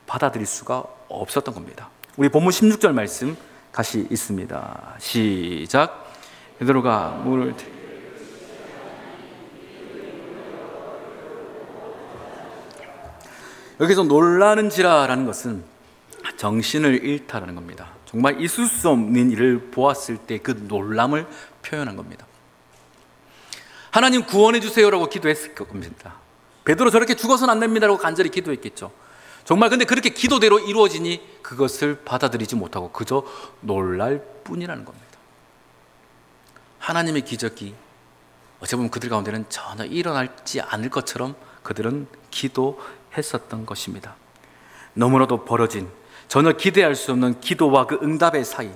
받아들일 수가 없었던 겁니다. 우리 본문 16절 말씀 같이 있습니다. 시작. 베드로가 물을 여기서 놀라는지라라는 것은 정신을 잃다라는 겁니다. 정말 있을 수 없는 일을 보았을 때 그 놀람을 표현한 겁니다. 하나님 구원해 주세요라고 기도했을 겁니다. 베드로 저렇게 죽어서는 안 됩니다라고 간절히 기도했겠죠. 정말 근데 그렇게 기도대로 이루어지니 그것을 받아들이지 못하고 그저 놀랄 뿐이라는 겁니다. 하나님의 기적이 어찌 보면 그들 가운데는 전혀 일어나지 않을 것처럼 그들은 기도했었던 것입니다. 너무나도 벌어진, 전혀 기대할 수 없는 기도와 그 응답의 사이,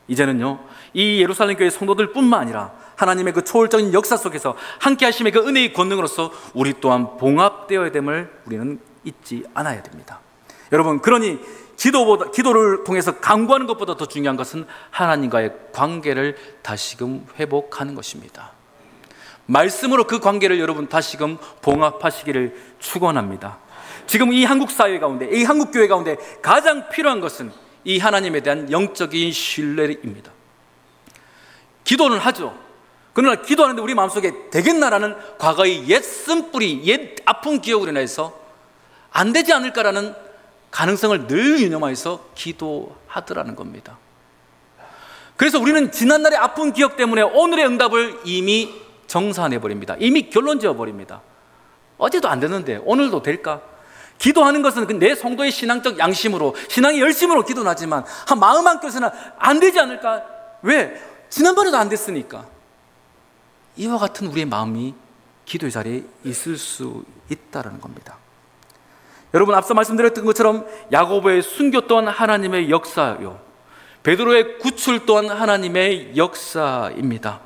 이제는요, 이 예루살렘 교회 성도들뿐만 아니라 하나님의 그 초월적인 역사 속에서 함께 하심의 그 은혜의 권능으로서 우리 또한 봉합되어야 됨을 우리는 잊지 않아야 됩니다. 여러분, 그러니 기도를 통해서 간구하는 것보다 더 중요한 것은 하나님과의 관계를 다시금 회복하는 것입니다. 말씀으로 그 관계를 여러분 다시금 봉합하시기를 축원합니다. 지금 이 한국 사회 가운데, 이 한국 교회 가운데 가장 필요한 것은 이 하나님에 대한 영적인 신뢰입니다. 기도는 하죠. 그러나 기도하는데 우리 마음속에 되겠나라는 과거의 옛 쓴뿌리, 옛 아픈 기억으로 인해서 안 되지 않을까라는 가능성을 늘 유념하여서 기도하더라는 겁니다. 그래서 우리는 지난날의 아픈 기억 때문에 오늘의 응답을 이미 정산해버립니다. 이미 결론 지어버립니다. 어제도 안 됐는데 오늘도 될까? 기도하는 것은 내 성도의 신앙적 양심으로, 신앙의 열심으로 기도는 하지만 마음 한켠에서는 안 되지 않을까? 왜? 지난번에도 안 됐으니까. 이와 같은 우리의 마음이 기도의 자리에 있을 수 있다는 겁니다. 여러분, 앞서 말씀드렸던 것처럼 야고보의 순교 또한 하나님의 역사요, 베드로의 구출 또한 하나님의 역사입니다.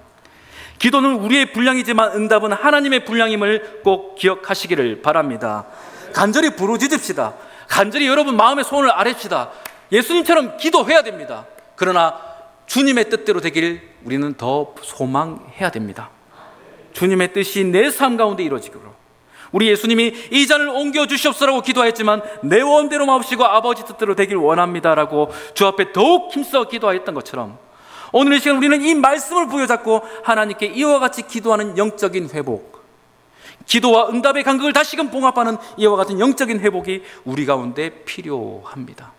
기도는 우리의 분량이지만 응답은 하나님의 분량임을 꼭 기억하시기를 바랍니다. 간절히 부르짖읍시다. 간절히 여러분 마음의 소원을 아뢰시다. 예수님처럼 기도해야 됩니다. 그러나 주님의 뜻대로 되길 우리는 더 소망해야 됩니다. 주님의 뜻이 내 삶 가운데 이루어지기로, 우리 예수님이 이 잔을 옮겨 주시옵소서라고 기도하였지만 내 원대로 마옵시고 아버지 뜻대로 되길 원합니다라고 주 앞에 더욱 힘써 기도하였던 것처럼 오늘 이 시간 우리는 이 말씀을 부여잡고 하나님께 이와 같이 기도하는 영적인 회복, 기도와 응답의 간극을 다시금 봉합하는 이와 같은 영적인 회복이 우리 가운데 필요합니다.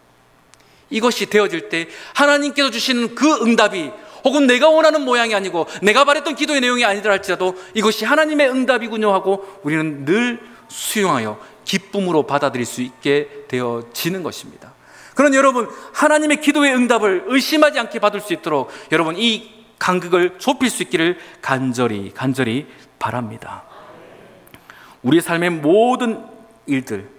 이것이 되어질 때 하나님께서 주시는 그 응답이 혹은 내가 원하는 모양이 아니고 내가 바랬던 기도의 내용이 아니더라 할지라도 이것이 하나님의 응답이군요 하고 우리는 늘 수용하여 기쁨으로 받아들일 수 있게 되어지는 것입니다. 그런 여러분, 하나님의 기도의 응답을 의심하지 않게 받을 수 있도록 여러분 이 간극을 좁힐 수 있기를 간절히 바랍니다. 우리의 삶의 모든 일들,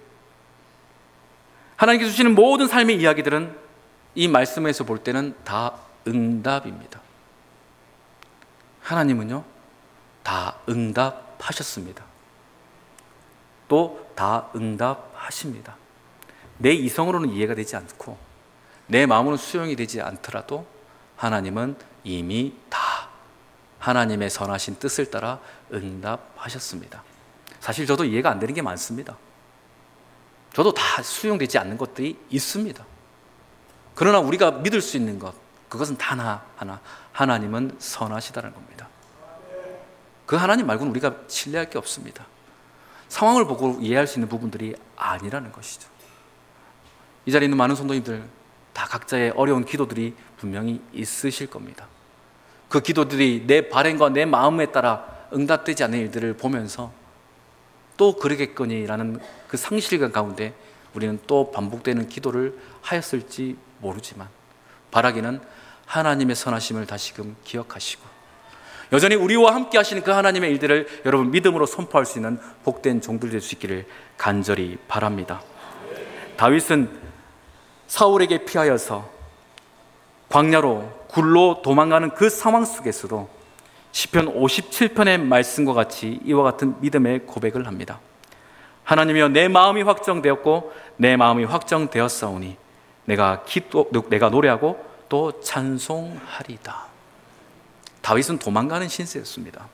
하나님께서 주시는 모든 삶의 이야기들은 이 말씀에서 볼 때는 다 응답입니다. 하나님은요, 다 응답하셨습니다. 또 다 응답하십니다. 내 이성으로는 이해가 되지 않고 내 마음으로는 수용이 되지 않더라도 하나님은 이미 다 하나님의 선하신 뜻을 따라 응답하셨습니다. 사실 저도 이해가 안 되는 게 많습니다. 저도 다 수용되지 않는 것들이 있습니다. 그러나 우리가 믿을 수 있는 것, 그것은 단 하나, 하나님은 선하시다는 겁니다. 그 하나님 말고는 우리가 신뢰할 게 없습니다. 상황을 보고 이해할 수 있는 부분들이 아니라는 것이죠. 이 자리에 있는 많은 성도님들 다 각자의 어려운 기도들이 분명히 있으실 겁니다. 그 기도들이 내 바램과 내 마음에 따라 응답되지 않는 일들을 보면서 또 그러겠거니라는 그 상실감 가운데 우리는 또 반복되는 기도를 하였을지 모르지만 바라기는 하나님의 선하심을 다시금 기억하시고 여전히 우리와 함께 하시는 그 하나님의 일들을 여러분 믿음으로 선포할 수 있는 복된 종들 될 수 있기를 간절히 바랍니다. 다윗은 사울에게 피하여서 광야로 굴로 도망가는 그 상황 속에서도 시편 57편의 말씀과 같이 이와 같은 믿음의 고백을 합니다. 하나님이여, 내 마음이 확정되었고 내 마음이 확정되었사오니 내가 노래하고 또 찬송하리다. 다윗은 도망가는 신세였습니다.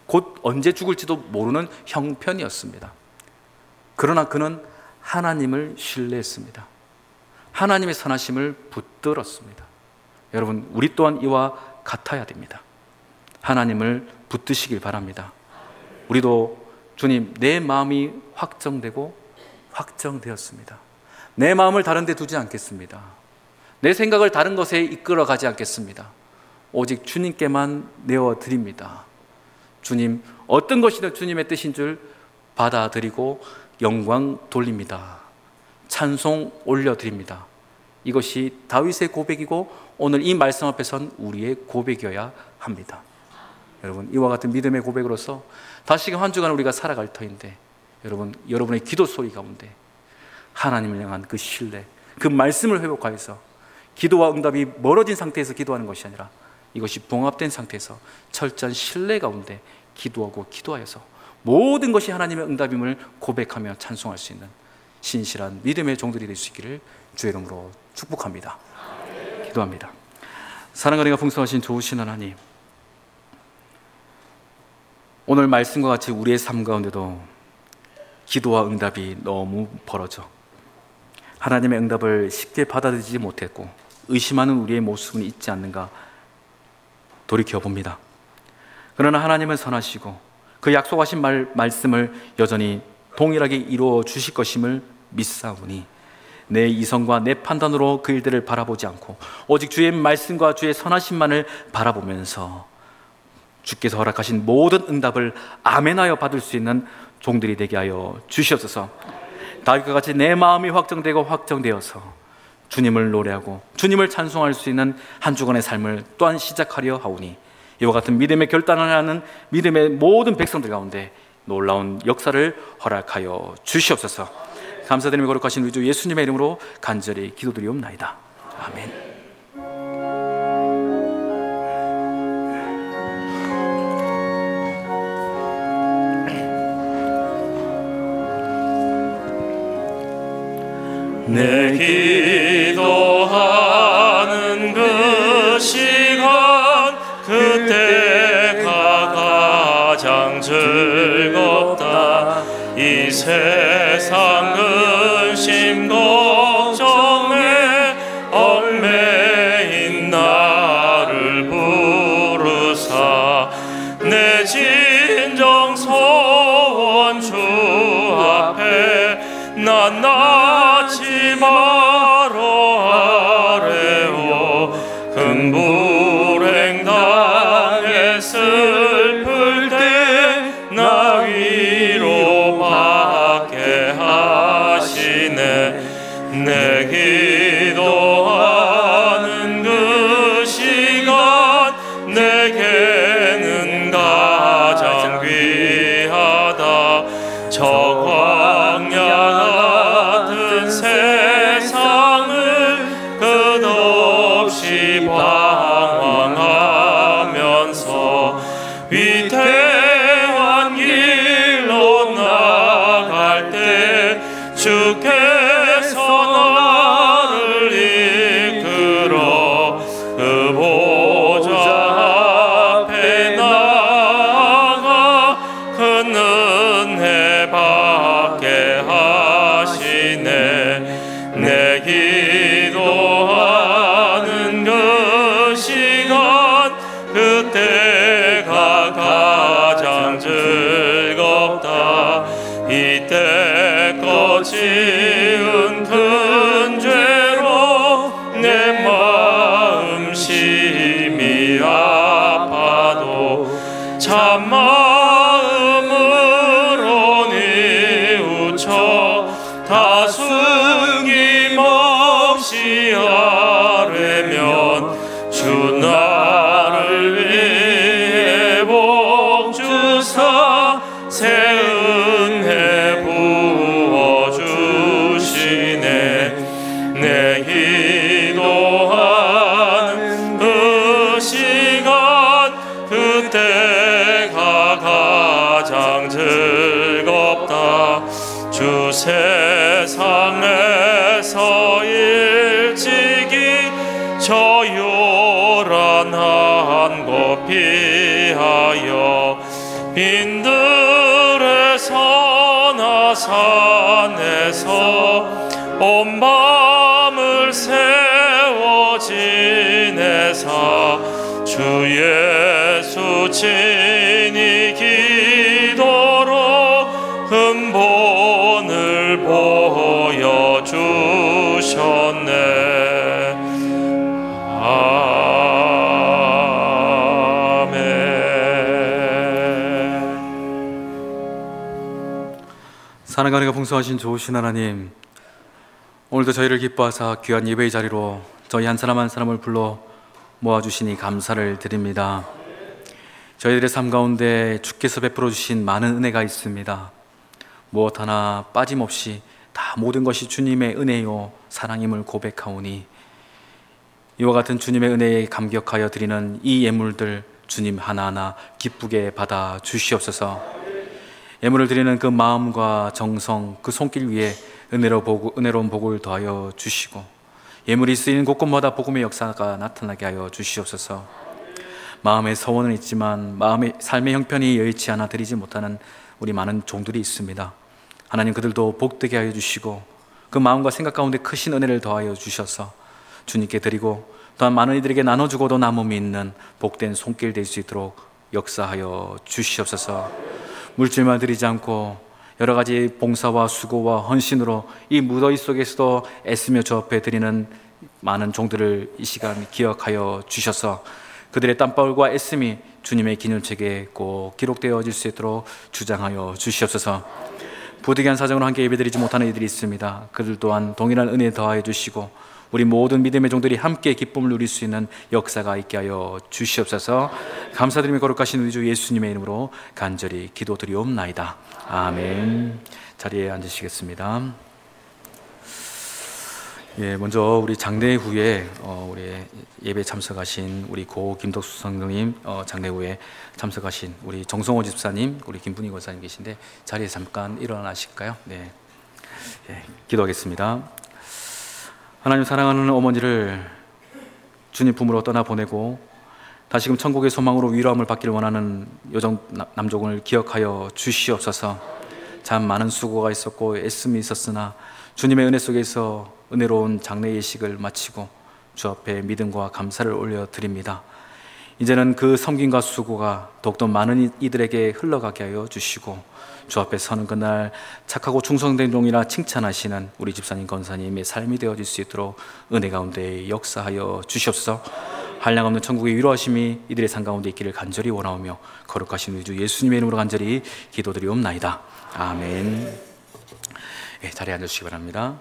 곧 언제 죽을지도 모르는 형편이었습니다. 그러나 그는 하나님을 신뢰했습니다. 하나님의 선하심을 붙들었습니다. 여러분, 우리 또한 이와 같아야 됩니다. 하나님을 붙드시길 바랍니다. 우리도 주님, 내 마음이 확정되고 확정되었습니다. 내 마음을 다른 데 두지 않겠습니다. 내 생각을 다른 것에 이끌어 가지 않겠습니다. 오직 주님께만 내어드립니다. 주님, 어떤 것이든 주님의 뜻인 줄 받아들이고 영광 돌립니다. 찬송 올려드립니다. 이것이 다윗의 고백이고 오늘 이 말씀 앞에선 우리의 고백이어야 합니다. 여러분, 이와 같은 믿음의 고백으로서 다시금 한 주간 우리가 살아갈 터인데 여러분의 기도 소리 가운데 하나님을 향한 그 신뢰, 그 말씀을 회복하여서 기도와 응답이 멀어진 상태에서 기도하는 것이 아니라 이것이 봉합된 상태에서 철저한 신뢰 가운데 기도하여서 모든 것이 하나님의 응답임을 고백하며 찬송할 수 있는 신실한 믿음의 종들이 될 수 있기를 주의 이름으로 축복합니다. 기도합니다. 사랑과 은혜가 풍성하신 좋으신 하나님, 오늘 말씀과 같이 우리의 삶 가운데도 기도와 응답이 너무 벌어져 하나님의 응답을 쉽게 받아들이지 못했고 의심하는 우리의 모습은 있지 않는가 돌이켜봅니다. 그러나 하나님은 선하시고 그 약속하신 말씀을 여전히 동일하게 이루어 주실 것임을 믿사오니 내 이성과 내 판단으로 그 일들을 바라보지 않고 오직 주의 말씀과 주의 선하심만을 바라보면서 주께서 허락하신 모든 응답을 아멘하여 받을 수 있는 종들이 되게 하여 주시옵소서. 다윗과 같이 내 마음이 확정되고 확정되어서 주님을 노래하고 주님을 찬송할 수 있는 한 주간의 삶을 또한 시작하려 하오니 이와 같은 믿음의 결단을 하는 믿음의 모든 백성들 가운데 놀라운 역사를 허락하여 주시옵소서. 감사드리며 거룩하신 우리 주 예수님의 이름으로 간절히 기도드리옵나이다. 아멘. 내 기도하는 그 시간 그때가 가장 즐겁다. 이 세상 근심 걱정에 얽매인 나를 부르사 내 진정 소원 같이 바로 아래오 큰 불행 당해 슬플 때 나 위로 받게 하시네. 내 기도하는 그 시간 내게는 가장 귀하다. 저 광야 같은 세상을 끝없이 방황하면서 위대한 길로 나갈 때 주께서 나를 이끌어 그 보좌 앞에 나아가 큰 은혜 받게 하시네. 내 기도하는 그 시간 그때가 가장 즐겁다. 이때껏 지은 큰 죄로 내 마음 심히 아파도 참 마음으로 뉘우쳐 다 숨김없이 아뢰면 주 나를 위해 복 주사 새 은혜 부어주시네. 내 기도하는 그 시간 그때가 가장 즐겁다. 주 세상에서 일찍이 저 요란한 곳 피하여 빈들에서나 산에서 온 밤을 세워 지내사 주 예수 친히 기도로 근본을 보여주셨네. 사랑과 은혜가 풍성하신 좋으신 하나님, 오늘도 저희를 기뻐하사 귀한 예배의 자리로 저희 한 사람 한 사람을 불러 모아주시니 감사를 드립니다. 저희들의 삶 가운데 주께서 베풀어 주신 많은 은혜가 있습니다. 무엇 하나 빠짐없이 다 모든 것이 주님의 은혜요 사랑임을 고백하오니 이와 같은 주님의 은혜에 감격하여 드리는 이 예물들 주님 하나하나 기쁘게 받아 주시옵소서. 예물을 드리는 그 마음과 정성, 그 손길 위에 은혜로운 복을 더하여 주시고 예물이 쓰이는 곳곳마다 복음의 역사가 나타나게 하여 주시옵소서. 마음의 서원은 있지만 마음의 삶의 형편이 여의치 않아 드리지 못하는 우리 많은 종들이 있습니다. 하나님 그들도 복되게 하여 주시고 그 마음과 생각 가운데 크신 은혜를 더하여 주셔서 주님께 드리고 또한 많은 이들에게 나눠주고도 남음이 있는 복된 손길 될 수 있도록 역사하여 주시옵소서. 물질만 드리지 않고 여러 가지 봉사와 수고와 헌신으로 이 무더위 속에서도 애쓰며 주 앞에 드리는 많은 종들을 이 시간 기억하여 주셔서 그들의 땀방울과 애씀이 주님의 기념책에 꼭 기록되어질 수 있도록 주장하여 주시옵소서. 부득이한 사정으로 함께 예배드리지 못하는 이들이 있습니다. 그들 또한 동일한 은혜 더하여 주시고 우리 모든 믿음의 종들이 함께 기쁨을 누릴 수 있는 역사가 있게 하여 주시옵소서. 감사드리며 거룩하신 우리 주 예수님의 이름으로 간절히 기도드리옵나이다. 아멘. 자리에 앉으시겠습니다. 예, 먼저 우리 장례 후에 우리 예배 참석하신 우리 고 김덕수 성도님, 장례 후에 참석하신 우리 정성호 집사님, 우리 김분희 권사님 계신데 자리에 잠깐 일어나실까요? 네, 예, 기도하겠습니다. 하나님 사랑하는 어머니를 주님 품으로 떠나보내고 다시금 천국의 소망으로 위로함을 받기를 원하는 여정 남종을 기억하여 주시옵소서. 참 많은 수고가 있었고 애씀이 있었으나 주님의 은혜 속에서 은혜로운 장례 예식을 마치고 주 앞에 믿음과 감사를 올려드립니다. 이제는 그 섬김과 수고가 더욱더 많은 이들에게 흘러가게 하여 주시고 주 앞에 서는 그날 착하고 충성된 종이라 칭찬하시는 우리 집사님 권사님의 삶이 되어질 수 있도록 은혜 가운데 역사하여 주시옵소서. 한량없는 천국의 위로하심이 이들의 삶 가운데 있기를 간절히 원하오며 거룩하신 우리 주 예수님의 이름으로 간절히 기도드리옵나이다. 아멘. 예, 자리에 앉으시기 바랍니다.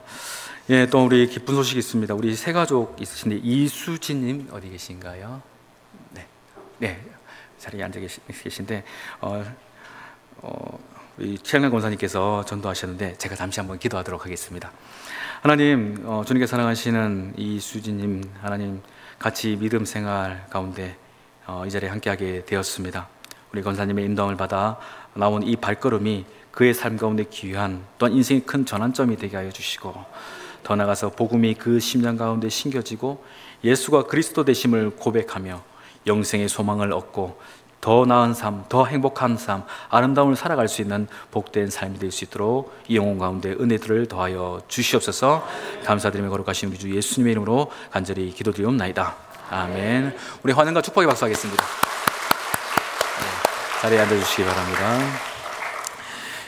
예, 또 우리 기쁜 소식이 있습니다. 우리 세 가족 있으신데 이수진님 어디 계신가요? 네, 자리에 앉아 계신데 우리 최영란 권사님께서 전도하셨는데 제가 잠시 한번 기도하도록 하겠습니다. 하나님, 주님께 사랑하시는 이수진님, 하나님 같이 믿음 생활 가운데 이 자리에 함께하게 되었습니다. 우리 권사님의 인도함을 받아 나온 이 발걸음이 그의 삶 가운데 귀한 또한 인생의 큰 전환점이 되게 하여 주시고 더 나아가서 복음이 그 심장 가운데 심겨지고 예수가 그리스도 되심을 고백하며 영생의 소망을 얻고 더 나은 삶, 더 행복한 삶, 아름다움을 살아갈 수 있는 복된 삶이 될 수 있도록 이 영혼 가운데 은혜들을 더하여 주시옵소서. 감사드리며 거룩하신 우리 주 예수님의 이름으로 간절히 기도드리옵나이다. 아멘. 우리 환영과 축복의 박수 하겠습니다. 네, 자리에 앉아주시기 바랍니다.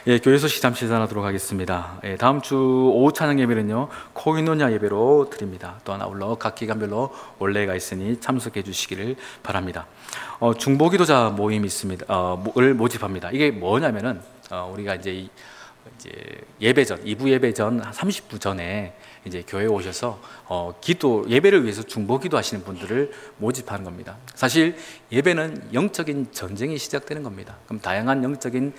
예, 교회 소식 잠시 전하도록 하겠습니다. 예, 다음 주 오후 찬양 예배는요 코이노냐 예배로 드립니다. 또한 아울러 각 기간별로 원래가 있으니 참석해 주시기를 바랍니다. 중보기도자 모임이 있습니다. 을 모집합니다. 이게 뭐냐면은 우리가 이제 예배 전 2부 예배 전 30분 전에 이제 교회에 오셔서 기도 예배를 위해서 중보기도 하시는 분들을 모집하는 겁니다. 사실 예배는 영적인 전쟁이 시작되는 겁니다. 그럼 다양한 영적인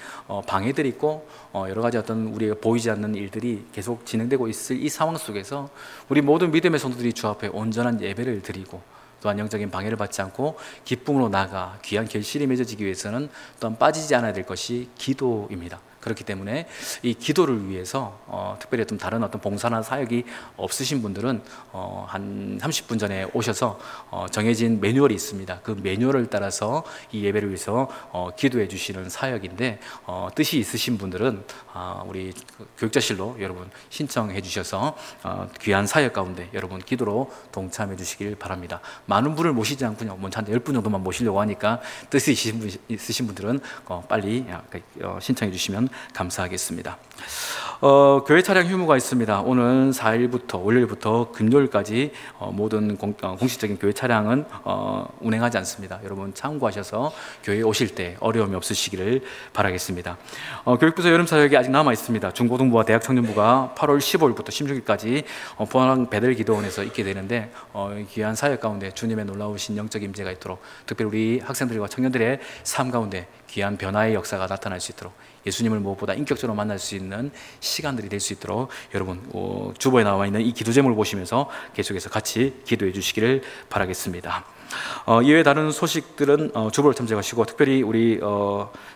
방해들이 있고 여러 가지 어떤 우리가 보이지 않는 일들이 계속 진행되고 있을 이 상황 속에서 우리 모든 믿음의 성도들이 주 앞에 온전한 예배를 드리고 또한 영적인 방해를 받지 않고 기쁨으로 나아가 귀한 결실이 맺어지기 위해서는 또한 빠지지 않아야 될 것이 기도입니다. 그렇기 때문에 이 기도를 위해서 특별히 좀 다른 어떤 봉사나 사역이 없으신 분들은 한 30분 전에 오셔서 정해진 매뉴얼이 있습니다. 그 매뉴얼을 따라서 이 예배를 위해서 기도해 주시는 사역인데 뜻이 있으신 분들은 우리 교육자실로 여러분 신청해 주셔서 귀한 사역 가운데 여러분 기도로 동참해 주시길 바랍니다. 많은 분을 모시지 않고요. 한 10분 정도만 모시려고 하니까 뜻이 있으신 분들은 빨리 신청해 주시면 감사하겠습니다. 교회 차량 휴무가 있습니다. 오는 4일부터 월요일부터 금요일까지 모든 공식적인 교회 차량은 운행하지 않습니다. 여러분 참고하셔서 교회에 오실 때 어려움이 없으시기를 바라겠습니다. 교육부서 여름 사역이 아직 남아 있습니다. 중고등부와 대학 청년부가 8월 15일부터 16일까지 포항 베델기도원에서 있게 되는데 귀한 사역 가운데 주님의 놀라우신 영적 임재가 있도록 특별히 우리 학생들과 청년들의 삶 가운데 귀한 변화의 역사가 나타날 수 있도록 예수님을 무엇보다 인격적으로 만날 수 있는 시간들이 될 수 있도록 여러분 주보에 나와 있는 이 기도 제목을 보시면서 계속해서 같이 기도해 주시기를 바라겠습니다. 이외에 다른 소식들은 주보를 참조하시고 특별히 우리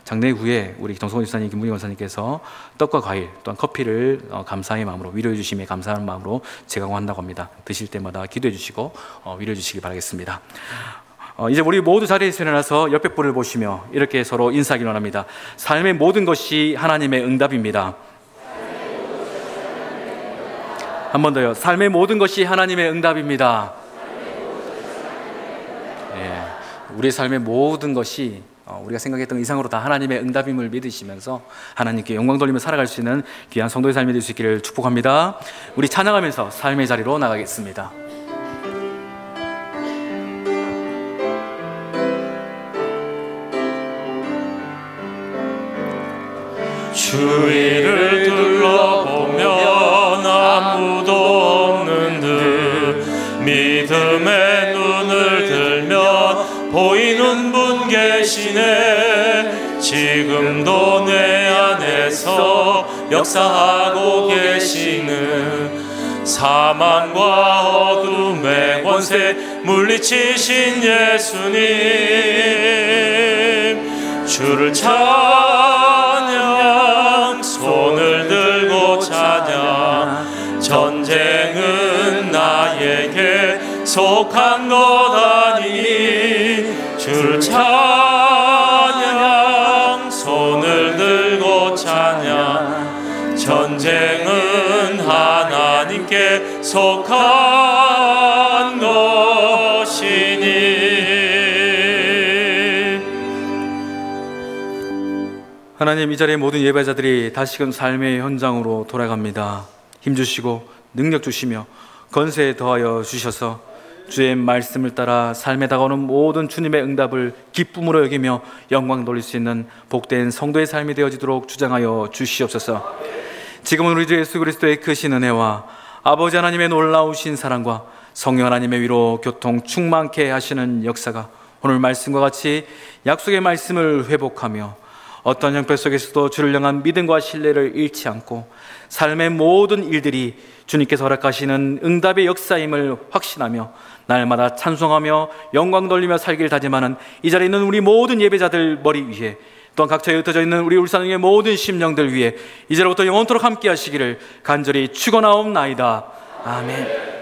장례 후에 우리 정성원 집사님, 김문희 권사님께서 떡과 과일 또한 커피를 감사의 마음으로 위로해 주심에 감사하는 마음으로 제공한다고 합니다. 드실 때마다 기도해 주시고 위로해 주시기 바라겠습니다. 이제 우리 모두 자리에서 일어나서 옆에 분을 보시며 이렇게 서로 인사하기 원합니다. 삶의 모든 것이 하나님의 응답입니다. 한 번 더요. 삶의 모든 것이 하나님의 응답입니다. 예, 우리 삶의 모든 것이 우리가 생각했던 이상으로 다 하나님의 응답임을 믿으시면서 하나님께 영광 돌리며 살아갈 수 있는 귀한 성도의 삶이 될 수 있기를 축복합니다. 우리 찬양하면서 삶의 자리로 나가겠습니다. 주위를 둘러보면 아무도 없는 듯 믿음의 눈을 들면 보이는 분 계시네. 지금도 내 안에서 역사하고 계시는 사망과 어둠의 권세 물리치신 예수님, 주를 찬양, 손을 들고 찬양. 전쟁은 나에게 속한 것 아니. 주를 찬양, 손을 들고 찬양. 전쟁은 하나님께 속한 것이니. 하나님, 이 자리의 모든 예배자들이 다시금 삶의 현장으로 돌아갑니다. 힘주시고 능력 주시며 건세 더하여 주셔서 주의 말씀을 따라 삶에 다가오는 모든 주님의 응답을 기쁨으로 여기며 영광 돌릴 수 있는 복된 성도의 삶이 되어지도록 주장하여 주시옵소서. 지금은 우리 주 예수 그리스도의 크신 은혜와 아버지 하나님의 놀라우신 사랑과 성령 하나님의 위로 교통 충만케 하시는 역사가 오늘 말씀과 같이 약속의 말씀을 회복하며 어떤 형편 속에서도 주를 향한 믿음과 신뢰를 잃지 않고 삶의 모든 일들이 주님께서 허락하시는 응답의 역사임을 확신하며 날마다 찬송하며 영광 돌리며 살길 다짐하는 이 자리에 있는 우리 모든 예배자들 머리 위에, 또한 각처에 흩어져 있는 우리 울산의 모든 심령들 위에 이제로부터 영원토록 함께 하시기를 간절히 축원하옵나이다. 아멘.